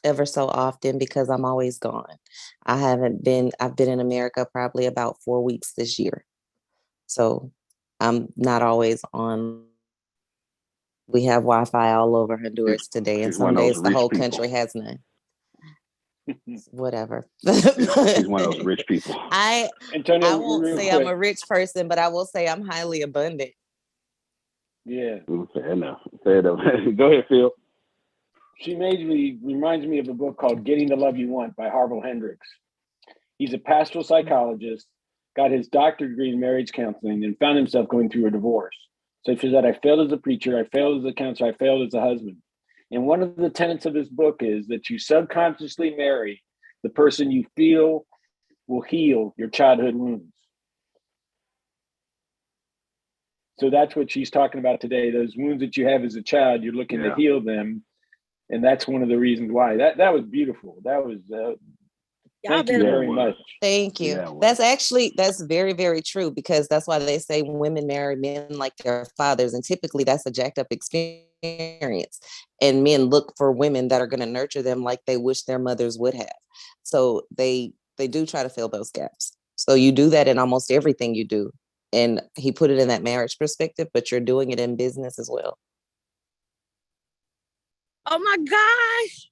ever so often because I'm always gone. I've been in America probably about 4 weeks this year. So I'm not always on. We have Wi-Fi all over Honduras today, and She's one some of those days the rich whole people. country has none. Whatever. She's one of those rich people. I Antonio, won't real say quick. I'm a rich person, but I will say I'm highly abundant. Yeah. Fair enough. Fair enough. Go ahead, Phil. She reminds me of a book called Getting the Love You Want by Harville Hendrix. He's a pastoral psychologist, got his doctorate degree in marriage counseling, and found himself going through a divorce. So he said, I failed as a preacher, I failed as a counselor, I failed as a husband. And one of the tenets of his book is that you subconsciously marry the person you feel will heal your childhood wounds. So that's what she's talking about today. Those wounds that you have as a child, you're looking to heal them. And that's one of the reasons why. That was beautiful. That was, thank you very much. Thank you. Yeah, well. That's very, very true, because that's why they say women marry men like their fathers. And typically that's a jacked up experience. And men look for women that are going to nurture them like they wish their mothers would have. So they do try to fill those gaps. So you do that in almost everything you do. And he put it in that marriage perspective, but you're doing it in business as well. Oh my gosh.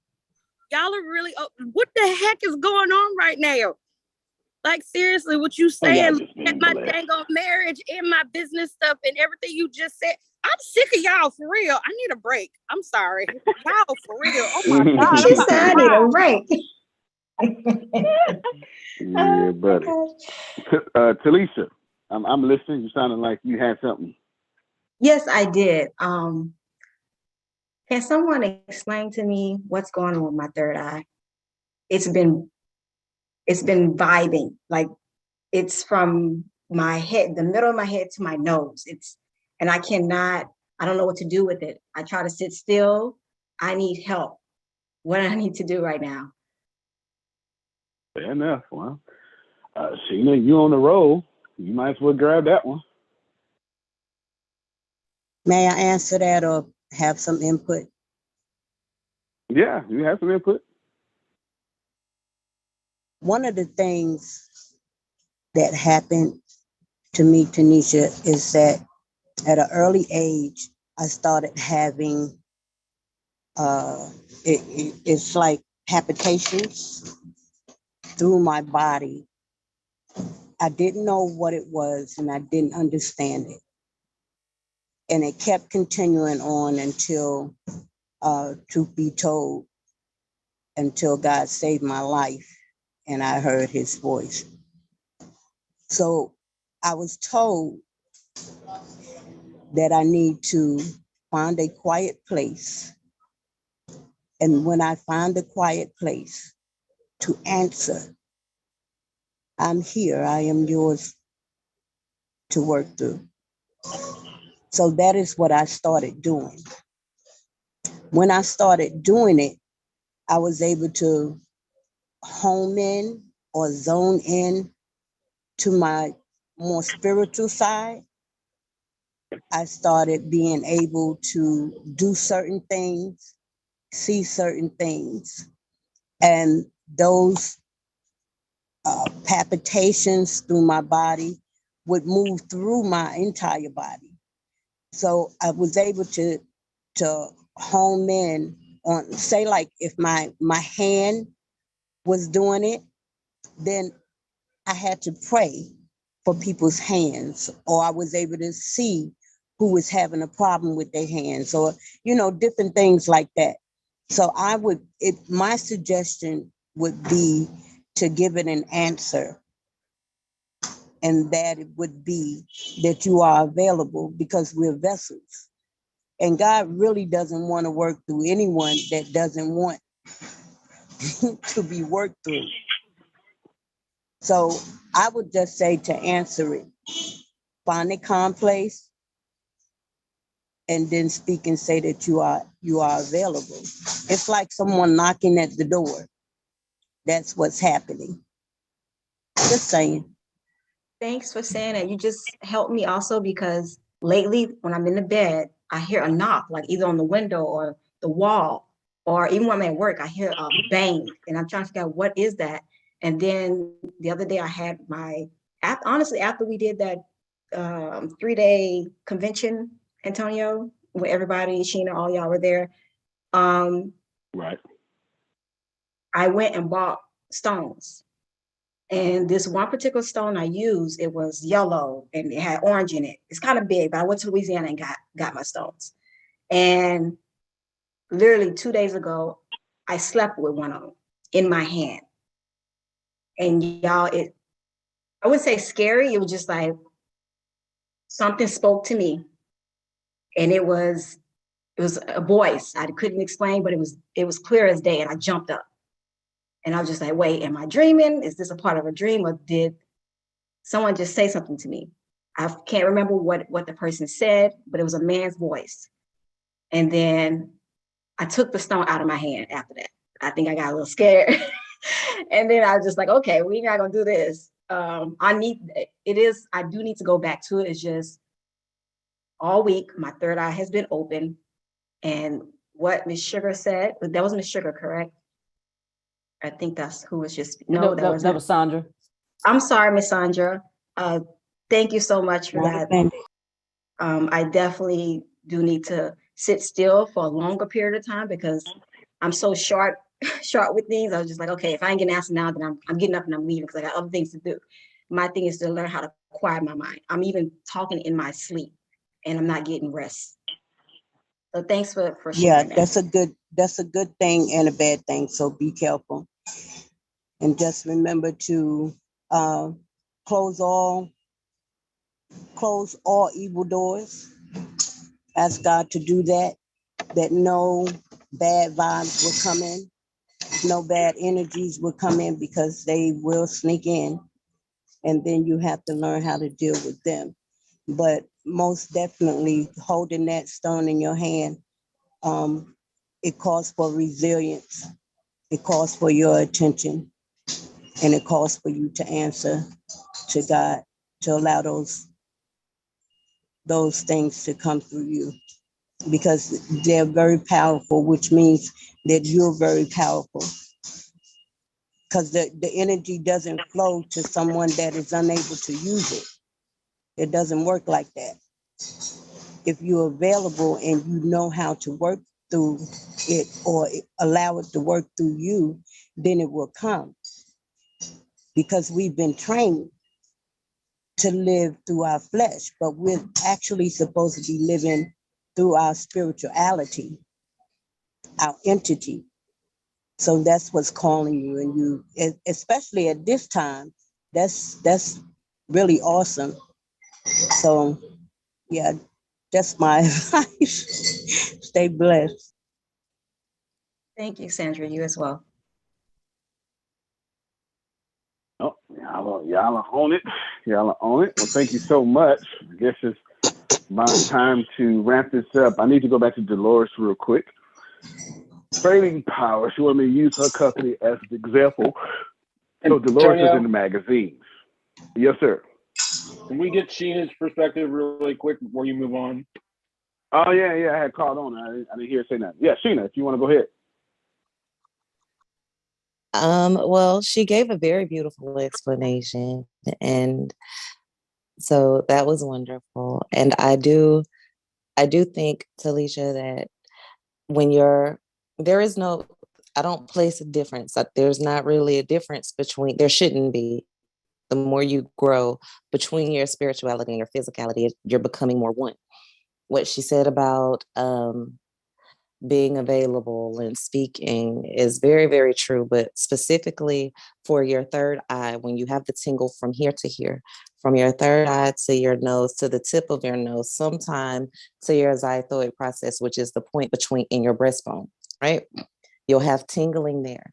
Y'all are really, what the heck is going on right now? Like, seriously, what you saying at my dang on marriage and my business stuff and everything you just said. I'm sick of y'all, for real. I need a break. I'm sorry. Y'all, for real. Oh my God. She said I need a break. Yeah, buddy. Talisha, I'm listening. You sounded like you had something. Yes, I did. Can someone explain to me what's going on with my third eye? It's been vibing, like it's from my head, the middle of my head to my nose. And I don't know what to do with it. I try to sit still. I need help. What do I need to do right now? Fair enough. Well, Sheena, you on the roll. You might as well grab that one. May I answer that or have some input? Yeah, you have some input. One of the things that happened to me, Tanisha, is that at an early age, I started having, it's like palpitations through my body. I didn't know what it was and I didn't understand it. And it kept continuing on until, truth be told, until God saved my life and I heard his voice. So I was told that I need to find a quiet place. And when I find a quiet place to answer, I'm here, I am yours to work through. So that is what I started doing. When I started doing it, I was able to home in or zone in to my more spiritual side. I started being able to do certain things, see certain things, and those palpitations through my body would move through my entire body. So I was able to home in on, say, like if my hand was doing it, then I had to pray for people's hands, or I was able to see who was having a problem with their hands, or, different things like that. So my suggestion would be to give it an answer, and that it would be that you are available because we're vessels. And God really doesn't want to work through anyone that doesn't want to be worked through. So I would just say, to answer it, find a calm place and then speak and say that you are available. It's like someone knocking at the door. That's what's happening. Just saying. Thanks for saying that. You just helped me also, because lately when I'm in the bed, I hear a knock, like either on the window or the wall, or even when I'm at work, I hear a bang, and I'm trying to figure out what is that. And then the other day I had honestly, after we did that 3-day convention, Antonio, where everybody, Sheena, all y'all were there. Right. I went and bought stones. And this one particular stone I used, it was yellow and it had orange in it. It's kind of big, but I went to Louisiana and got my stones. And literally 2 days ago, I slept with one of them in my hand. And y'all, I wouldn't say scary. It was just like something spoke to me. And it was a voice. I couldn't explain, but it was clear as day. And I jumped up. And I was just like, wait, am I dreaming? Is this a part of a dream? Or did someone just say something to me? I can't remember what the person said, but it was a man's voice. And then I took the stone out of my hand after that. I think I got a little scared. And then I was just like, okay, we're not gonna do this. I do need to go back to it. It's just all week, my third eye has been open. And what Miss Sugar said, but that was Miss Sugar, correct? I think that's who was just, no, that was Sandra. I'm sorry, Miss Sandra. Thank you so much for that. I definitely do need to sit still for a longer period of time because I'm so short with things. I was just like, okay, if I ain't getting answered now, then I'm getting up and I'm leaving because I got other things to do. My thing is to learn how to quiet my mind. I'm even talking in my sleep and I'm not getting rest. So thanks for sharing that. That's a good thing and a bad thing. So be careful. And just remember to close all evil doors. Ask God to do that no bad vibes will come in, no bad energies will come in because they will sneak in. And then you have to learn how to deal with them. But most definitely holding that stone in your hand, it calls for resilience. It calls for your attention. And it calls for you to answer to God, to allow those things to come through you. Because they're very powerful, which means that you're very powerful. Because the energy doesn't flow to someone that is unable to use it. It doesn't work like that. If you're available and you know how to work through it or allow it to work through you, then it will come. Because we've been trained to live through our flesh, but we're actually supposed to be living through our spirituality, our entity. So that's what's calling you, and you, especially at this time, that's really awesome. So yeah, that's my advice. Stay blessed. Thank you, Sandra, you as well. Oh, y'all are on it. Y'all are on it. Well, thank you so much. I guess it's about time to wrap this up. I need to go back to Dolores real quick. Trading Power. She wanted me to use her company as an example. So Dolores is in the magazines. Yes, sir. Can we get Sheena's perspective really quick before you move on? Oh, yeah. I had called on. I didn't hear her say that. Yeah, Sheena, if you want to go ahead. Well, she gave a very beautiful explanation, and so that was wonderful. And I do think, Talisha, that when I don't place a difference. There's not really a difference there shouldn't be. The more you grow between your spirituality and your physicality, you're becoming more one. What she said about being available and speaking is very, very true, but specifically for your third eye, when you have the tingle from here to here, from your third eye to your nose, to the tip of your nose, sometime to your xanthoid process, which is the point in your breastbone, right? You'll have tingling there.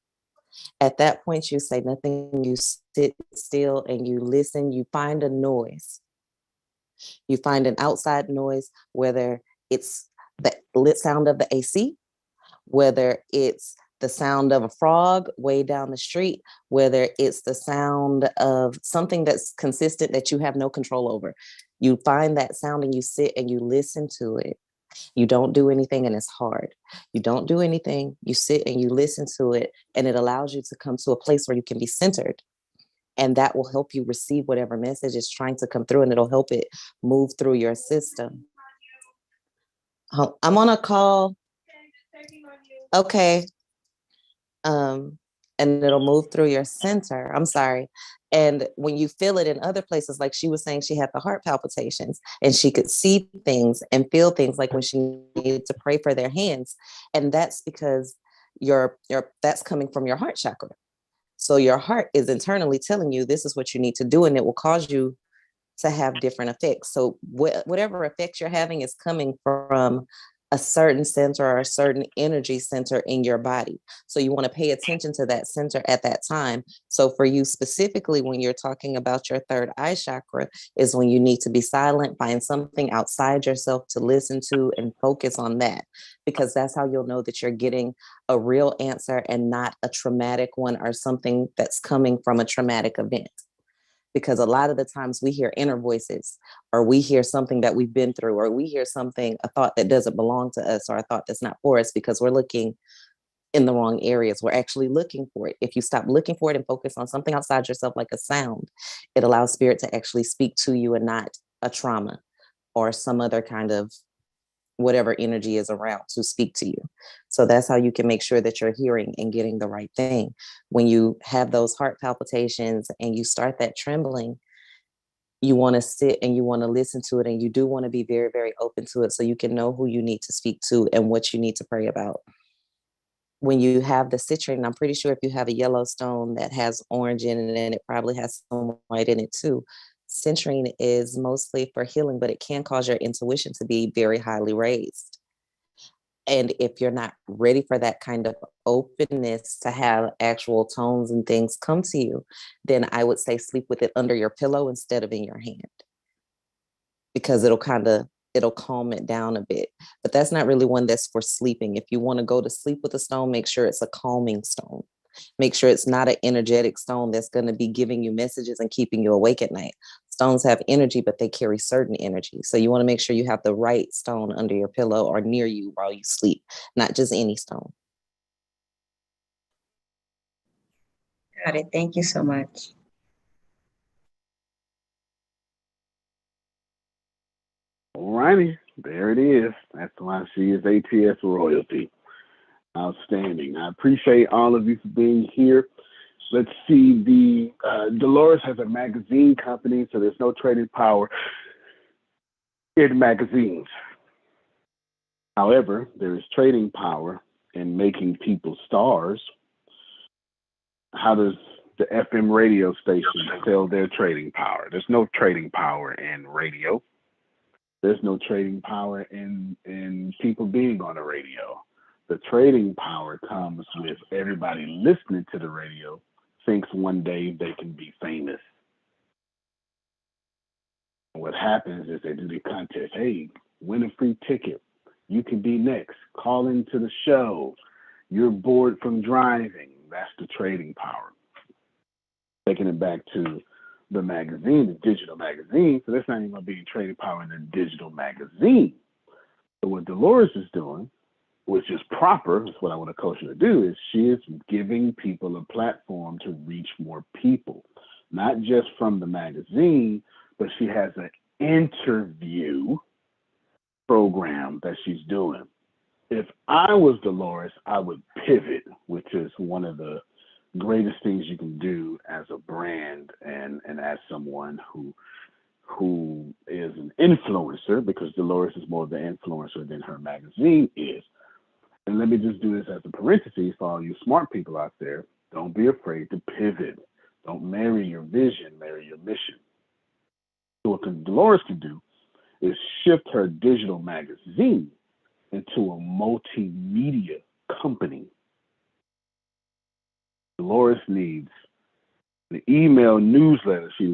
At that point, you say nothing, you sit still and you listen, you find a noise. You find an outside noise, whether it's the lit sound of the AC, whether it's the sound of a frog way down the street, whether it's the sound of something that's consistent that you have no control over. You find that sound and you sit and you listen to it. You don't do anything and it's hard. You don't do anything, you sit and you listen to it, and it allows you to come to a place where you can be centered. And that will help you receive whatever message is trying to come through, and it'll help it move through your system. I'm on a call. Okay. And it'll move through your center. I'm sorry. And when you feel it in other places, like she was saying, she had the heart palpitations and she could see things and feel things, like when she needed to pray for their hands. And that's because that's coming from your heart chakra. So your heart is internally telling you this is what you need to do, and it will cause you to have different effects. So whatever effects you're having is coming from a certain center or a certain energy center in your body. So you want to pay attention to that center at that time. So for you specifically, when you're talking about your third eye chakra, is when you need to be silent, find something outside yourself to listen to and focus on that, because that's how you'll know that you're getting a real answer and not a traumatic one or something that's coming from a traumatic event. Because a lot of the times we hear inner voices, or we hear something that we've been through, or we hear a thought that doesn't belong to us, or a thought that's not for us, because we're looking in the wrong areas. We're actually looking for it. If you stop looking for it and focus on something outside yourself, like a sound, it allows spirit to actually speak to you and not a trauma or some other kind of whatever energy is around to speak to you. So that's how you can make sure that you're hearing and getting the right thing. When you have those heart palpitations and you start that trembling, you want to sit and you want to listen to it, and you do want to be very, very open to it so you can know who you need to speak to and what you need to pray about. When you have the citrine, I'm pretty sure if you have a yellow stone that has orange in it, and it probably has some white in it too, citrine is mostly for healing, but it can cause your intuition to be very highly raised. And if you're not ready for that kind of openness to have actual tones and things come to you, then I would say sleep with it under your pillow instead of in your hand, because it'll calm it down a bit. But that's not really one that's for sleeping. If you want to go to sleep with a stone, make sure it's a calming stone. Make sure it's not an energetic stone that's going to be giving you messages and keeping you awake at night. Stones have energy, but they carry certain energy. So you want to make sure you have the right stone under your pillow or near you while you sleep, not just any stone. Got it. Thank you so much. All righty, there it is. That's why she is ATS royalty. Outstanding. I appreciate all of you for being here. Let's see, the Dolores has a magazine company, so there's no trading power in magazines. However, there is trading power in making people stars. How does the FM radio station sell their trading power? There's no trading power in radio. There's no trading power in people being on the radio. The trading power comes with everybody listening to the radio thinks one day they can be famous. What happens is they do the contest. Hey, win a free ticket. You can be next. Call into the show. You're bored from driving. That's the trading power. Taking it back to the magazine, the digital magazine. So that's not even going to be trading power in the digital magazine. So what Dolores is doing, which is proper, is what I want to coach her to do, is she is giving people a platform to reach more people, not just from the magazine, but she has an interview program that she's doing. If I was Dolores, I would pivot, which is one of the greatest things you can do as a brand and as someone who is an influencer, because Dolores is more of the influencer than her magazine is. And let me just do this as a parenthesis for all you smart people out there. Don't be afraid to pivot. Don't marry your vision, marry your mission. So what Dolores can do is shift her digital magazine into a multimedia company. Dolores needs the email newsletter she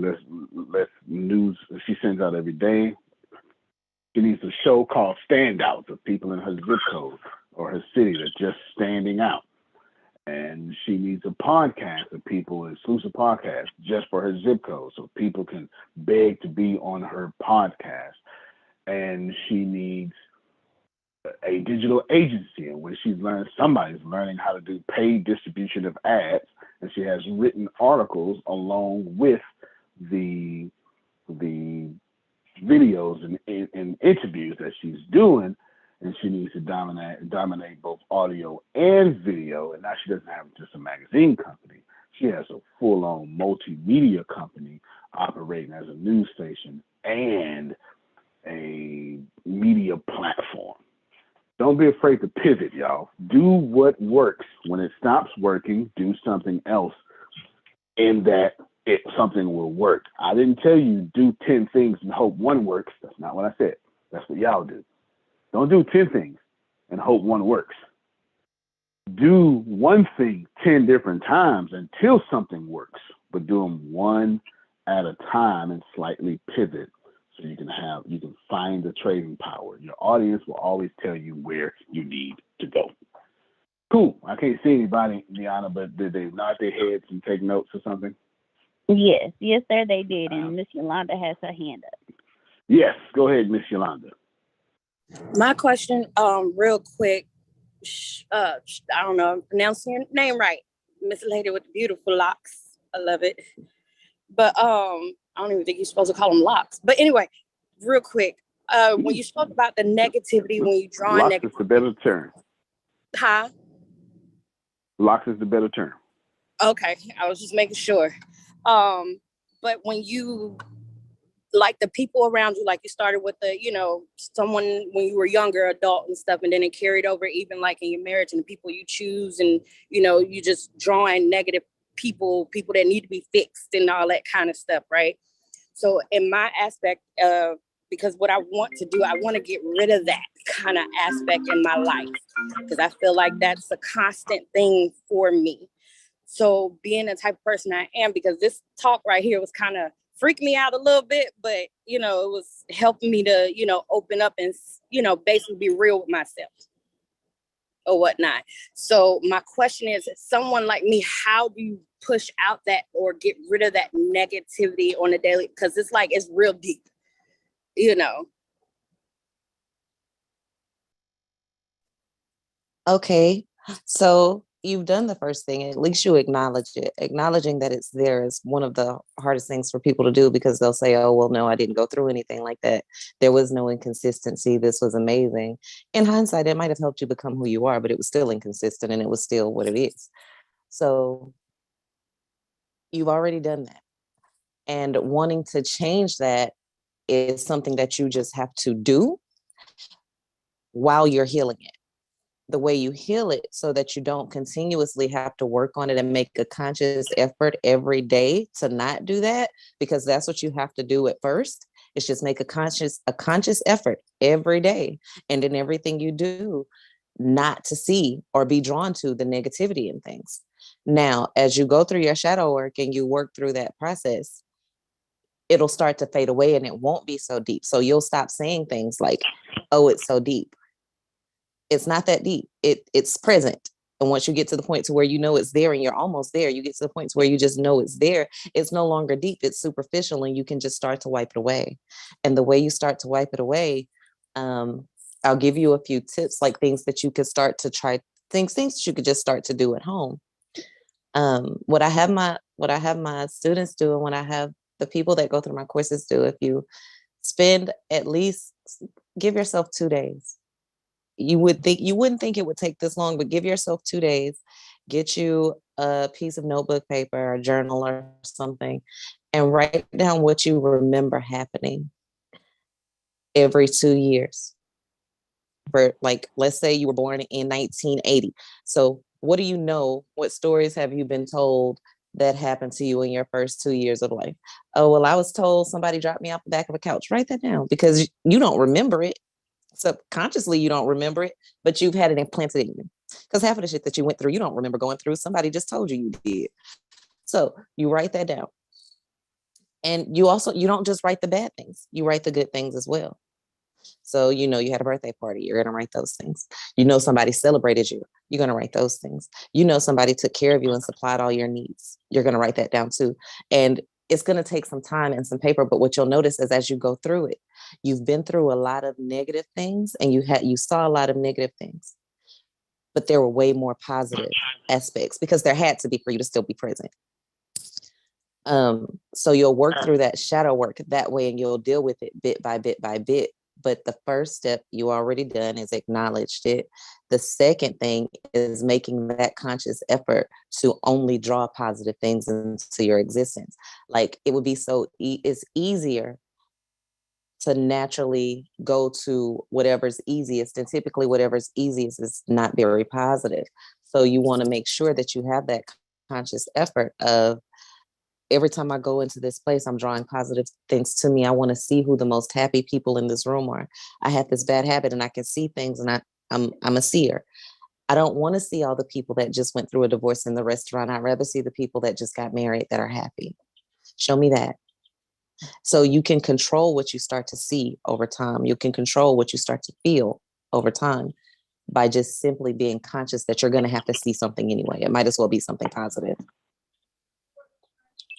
sends out every day. She needs a show called Standouts of people in her zip code or her city that's just standing out. And she needs a podcast of people, exclusive podcast, just for her zip code, so people can beg to be on her podcast. And she needs a digital agency in which somebody's learning how to do paid distribution of ads and she has written articles along with the videos and interviews that she's doing, and she needs to dominate both audio and video. And now she doesn't have just a magazine company. She has a full-on multimedia company operating as a news station and a media platform. Don't be afraid to pivot, y'all. Do what works. When it stops working, do something else, and that something will work. I didn't tell you do 10 things and hope one works. That's not what I said. That's what y'all do. Don't do 10 things and hope one works. Do one thing 10 different times until something works, but do them one at a time and slightly pivot so you can find the trading power. Your audience will always tell you where you need to go. Cool. I can't see anybody, Liana, but did they nod their heads and take notes or something? Yes, sir, they did. And Miss Yolanda has her hand up. Yes, go ahead, Miss Yolanda. My question, real quick. I don't know, I'm pronouncing your name right, Miss Lady with the beautiful locks. I love it. But I don't even think you're supposed to call them locks. But anyway, real quick, when you spoke about the negativity, when you draw locks negativity, is the better term. huh? Locks is the better term. Okay, I was just making sure. But when you, like the people around you, like you started with the, someone when you were younger, adult and stuff, and then it carried over even like in your marriage and the people you choose, and, you just drawing negative people that need to be fixed and all that kind of stuff, right? So in my aspect of, because what I want to do, I want to get rid of that kind of aspect in my life, because I feel like that's a constant thing for me. So being the type of person I am, because this talk right here was kind of freaked me out a little bit, but, it was helping me to, open up and, basically be real with myself or whatnot. So my question is, someone like me, how do you push out that or get rid of that negativity on a daily? Because it's like, it's real deep, Okay, so you've done the first thing. At least you acknowledge it. Acknowledging that it's there is one of the hardest things for people to do, because they'll say, oh, well, no, I didn't go through anything like that. There was no inconsistency. This was amazing. In hindsight, it might have helped you become who you are, but it was still inconsistent and it was still what it is. So you've already done that. And wanting to change that is something that you just have to do while you're healing it. The way you heal it, so that you don't continuously have to work on it and make a conscious effort every day to not do that, because that's what you have to do at first. It's just make a conscious effort every day, and in everything you do, not to see or be drawn to the negativity in things. Now, as you go through your shadow work and you work through that process, it'll start to fade away and it won't be so deep. So you'll stop saying things like, oh, it's so deep. It's not that deep. It's present. And once you get to the point to where you know it's there and you're almost there, you get to the point where you just know it's there. It's no longer deep. It's superficial, and you can just start to wipe it away. And the way you start to wipe it away, I'll give you a few tips, like things that you could start to try, things that you could just start to do at home. What I have my students do, and what I have the people that go through my courses do, if you spend at least, give yourself 2 days. You wouldn't think it would take this long, but give yourself 2 days, get you a piece of notebook paper, a journal or something, and write down what you remember happening every 2 years. For, like, let's say you were born in 1980. So what do you know? What stories have you been told that happened to you in your first 2 years of life? Oh, well, I was told somebody dropped me off the back of a couch. Write that down, because you don't remember it. Subconsciously, you don't remember it, but you've had it implanted in you. Because half of the shit that you went through, you don't remember going through. Somebody just told you did. So you write that down. And you don't just write the bad things. You write the good things as well. So, you had a birthday party, you're going to write those things. Somebody celebrated you, you're going to write those things. Somebody took care of you and supplied all your needs. You're going to write that down too. And it's going to take some time and some paper, but what you'll notice is as you go through it, you've been through a lot of negative things, and you saw a lot of negative things, but there were way more positive aspects, because there had to be for you to still be present. So you'll work through that shadow work that way, and you'll deal with it bit by bit by bit. But the first step you already done is acknowledged it. The second thing is making that conscious effort to only draw positive things into your existence. Like, it would be it's easier to naturally go to whatever's easiest, and typically whatever's easiest is not very positive. So you want to make sure that you have that conscious effort of, every time I go into this place, I'm drawing positive things to me. I want to see who the most happy people in this room are. I have this bad habit, and I can see things, and I'm a seer. I don't want to see all the people that just went through a divorce in the restaurant. I'd rather see the people that just got married that are happy. Show me that. So you can control what you start to see over time. You can control what you start to feel over time by just simply being conscious that you're going to have to see something anyway. It might as well be something positive.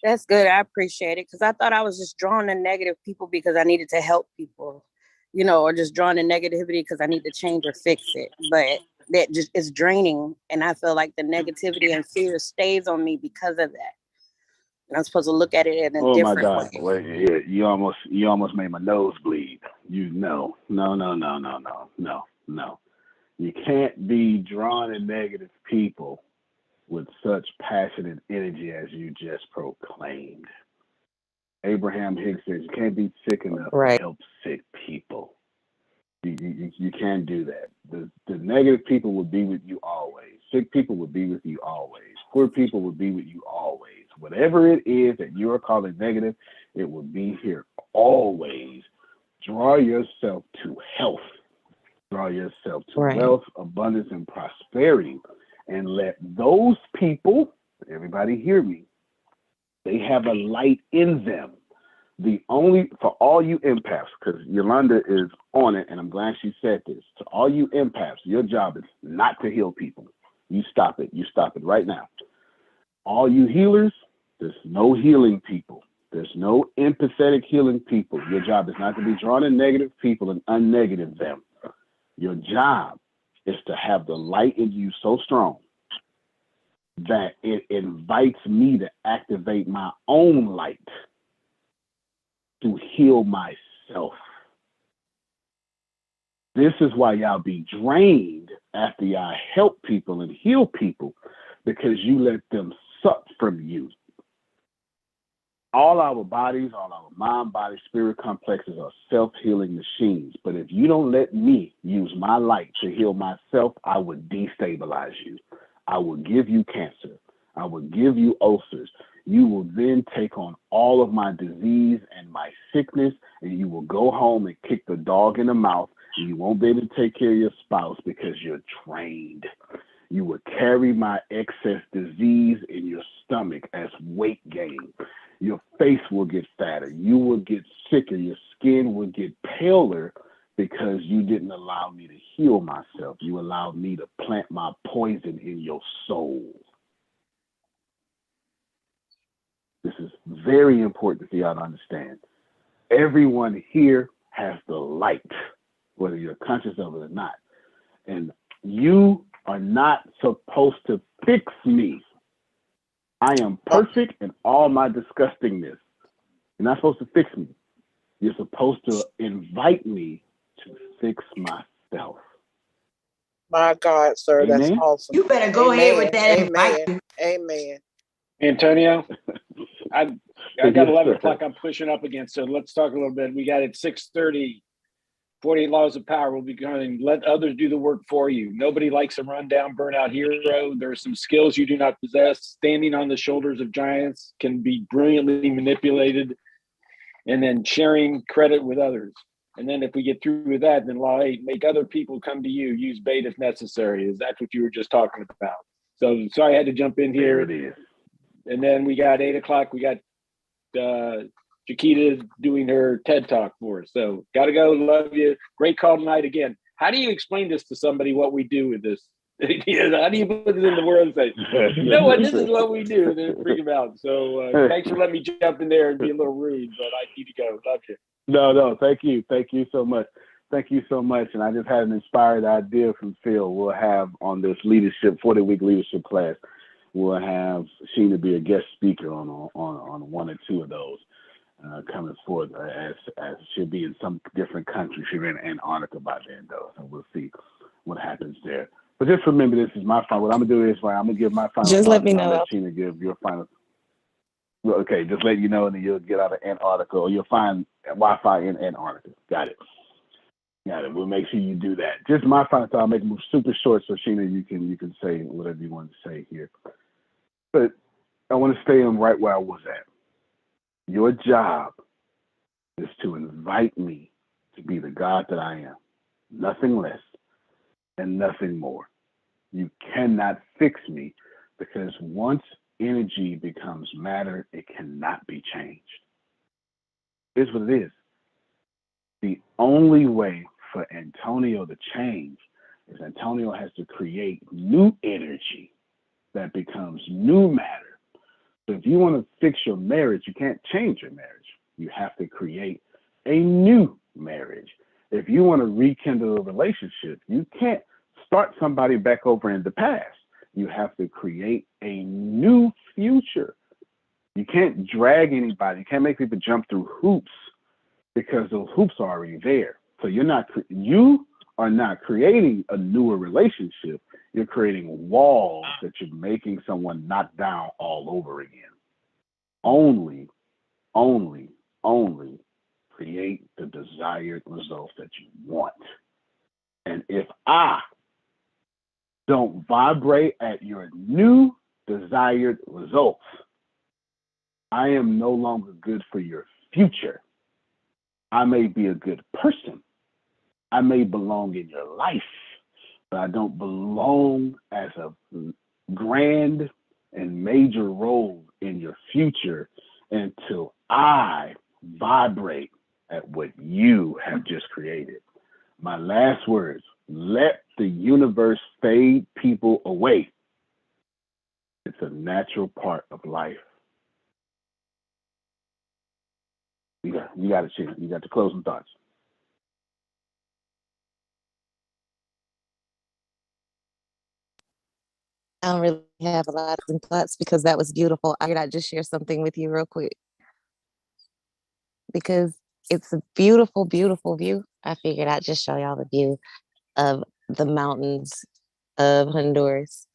That's good. I appreciate it, because I thought I was just drawn to negative people because I needed to help people, or just drawn to negativity because I need to change or fix it. But that just is draining, and I feel like the negativity and fear stays on me because of that. And I'm supposed to look at it in a different way. Oh my God! Wait, yeah, you almost made my nose bleed. No. You can't be drawn to negative people with such passionate energy as you just proclaimed. Abraham Hicks says you can't be sick enough to help sick people. You can't do that. The negative people will be with you always. Sick people will be with you always. Poor people will be with you always. Whatever it is that you are calling negative, it will be here always. Draw yourself to health. Draw yourself to wealth, abundance, and prosperity. And let those people, everybody hear me, they have a light in them. For all you empaths, because Yolanda is on it, and I'm glad she said this, to all you empaths, your job is not to heal people. You stop it. You stop it right now. All you healers, there's no healing people. There's no empathetic healing people. Your job is not to be drawn to negative people and unnegative them. Your job is to have the light in you so strong that it invites me to activate my own light to heal myself. This is why y'all be drained after y'all help people and heal people, because you let them suck from you. All our bodies, all our mind, body, spirit complexes are self-healing machines. But if you don't let me use my light to heal myself, I would destabilize you. I will give you cancer. I will give you ulcers. You will then take on all of my disease and my sickness, and you will go home and kick the dog in the mouth, and you won't be able to take care of your spouse because you're drained. You will carry my excess disease in your stomach as weight gain. Your face will get fatter. You will get sicker. Your skin will get paler because you didn't allow me to heal myself. You allowed me to plant my poison in your soul. This is very important for y'all to understand. Everyone here has the light, whether you're conscious of it or not. And you are not supposed to fix me. I am perfect in all my disgustingness. You're not supposed to fix me. You're supposed to invite me to fix myself. My God, sir, Amen? that's awesome. You better go ahead with that. Amen. Amen. Antonio, I got 11 o'clock I'm pushing up against, so let's talk a little bit. We got at 6:30, 48 Laws of Power will be going. Let others do the work for you. Nobody likes a rundown, burnout hero. There are some skills you do not possess. Standing on the shoulders of giants can be brilliantly manipulated, and then sharing credit with others. And then if we get through with that, then Law 8, make other people come to you. Use bait if necessary. Is that what you were just talking about? So sorry I had to jump in here. There it is. And then we got 8 o'clock. We got Chiquita doing her TED Talk for us. So got to go. Love you. Great call tonight again. How do you explain this to somebody, what we do with this? How do you put it in the world and say, you know what, this is what we do? And then freak them out. So thanks for letting me jump in there and be a little rude, but I need to go. Love you. No, thank you. Thank you so much. Thank you so much. And I just had an inspired idea from Phil. We'll have on this 40-week leadership class, we'll have Sheena be a guest speaker on one or two of those coming forth, as she'll be in some different country. She'll be in Antarctica by then, though. So we'll see what happens there. But just remember, this is my final. What I'm going to do is I'm going to give my final. Just let me and I'll know. let Sheena give your final. Well, okay, just let you know, and then you'll get out of Antarctica, or you'll find Wi-Fi in Antarctica. Got it. We'll make sure you do that. Just my final thought. I'll make it super short, so Sheena, you can say whatever you want to say here. But I want to stay on right where I was at. Your job is to invite me to be the God that I am, nothing less and nothing more. You cannot fix me, because once energy becomes matter, it cannot be changed. Here's what it is. The only way for Antonio to change is Antonio has to create new energy that becomes new matter. So if you want to fix your marriage, you can't change your marriage. You have to create a new marriage. If you want to rekindle a relationship, you can't start somebody back over in the past. You have to create a new future. You can't drag anybody. You can't make people jump through hoops, because those hoops are already there. So you are not creating a newer relationship. You're creating walls that you're making someone knock down all over again. Only create the desired results that you want. And if I don't vibrate at your new desired results, I am no longer good for your future. I may be a good person. I may belong in your life, but I don't belong as a grand and major role in your future until I vibrate at what you have just created. My last words: let the universe fade people away. It's a natural part of life. You got it, Sheena. You got the closing thoughts. I don't really have a lot of thoughts, because that was beautiful. I could just share something with you real quick, because it's a beautiful, beautiful view. I figured I'd just show y'all the view of the mountains of Honduras,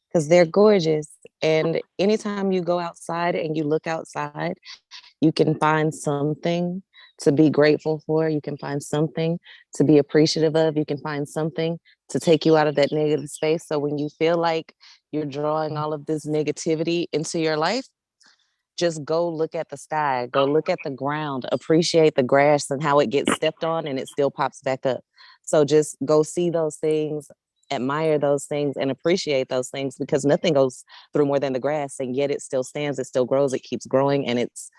because they're gorgeous. And anytime you go outside and you look outside, you can find something to be grateful for. You can find something to be appreciative of. You can find something to take you out of that negative space. So when you feel like you're drawing all of this negativity into your life, just go look at the sky, go look at the ground, appreciate the grass and how it gets stepped on and it still pops back up. So just go see those things, admire those things, and appreciate those things, because nothing goes through more than the grass, and yet it still stands, it still grows, it keeps growing, and it's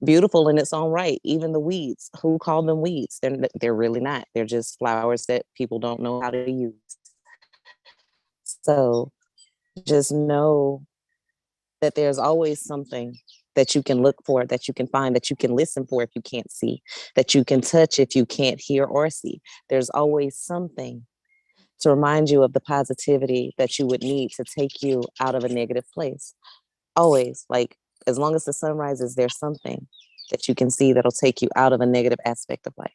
beautiful in its own right. Even the weeds, who call them weeds? They're really not. They're just flowers that people don't know how to use. So just know that there's always something that you can look for, that you can find, that you can listen for if you can't see, that you can touch if you can't hear or see. There's always something to remind you of the positivity that you would need to take you out of a negative place. Always, like, as long as the sun rises, there's something that you can see that'll take you out of a negative aspect of life.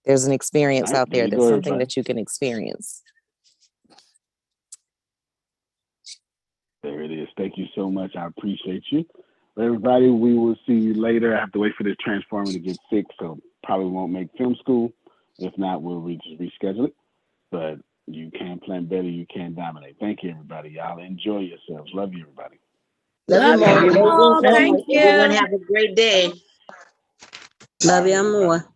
There's an experience out there. There's something that you can experience. There it is. Thank you so much. I appreciate you. But everybody, we will see you later. I have to wait for this transformer to get fixed, so probably won't make film school. If not, we'll just reschedule it. But you can plan better. You can dominate. Thank you, everybody. Y'all enjoy yourselves. Love you, everybody. Love you more. Thank you. Everyone have a great day. Love you more.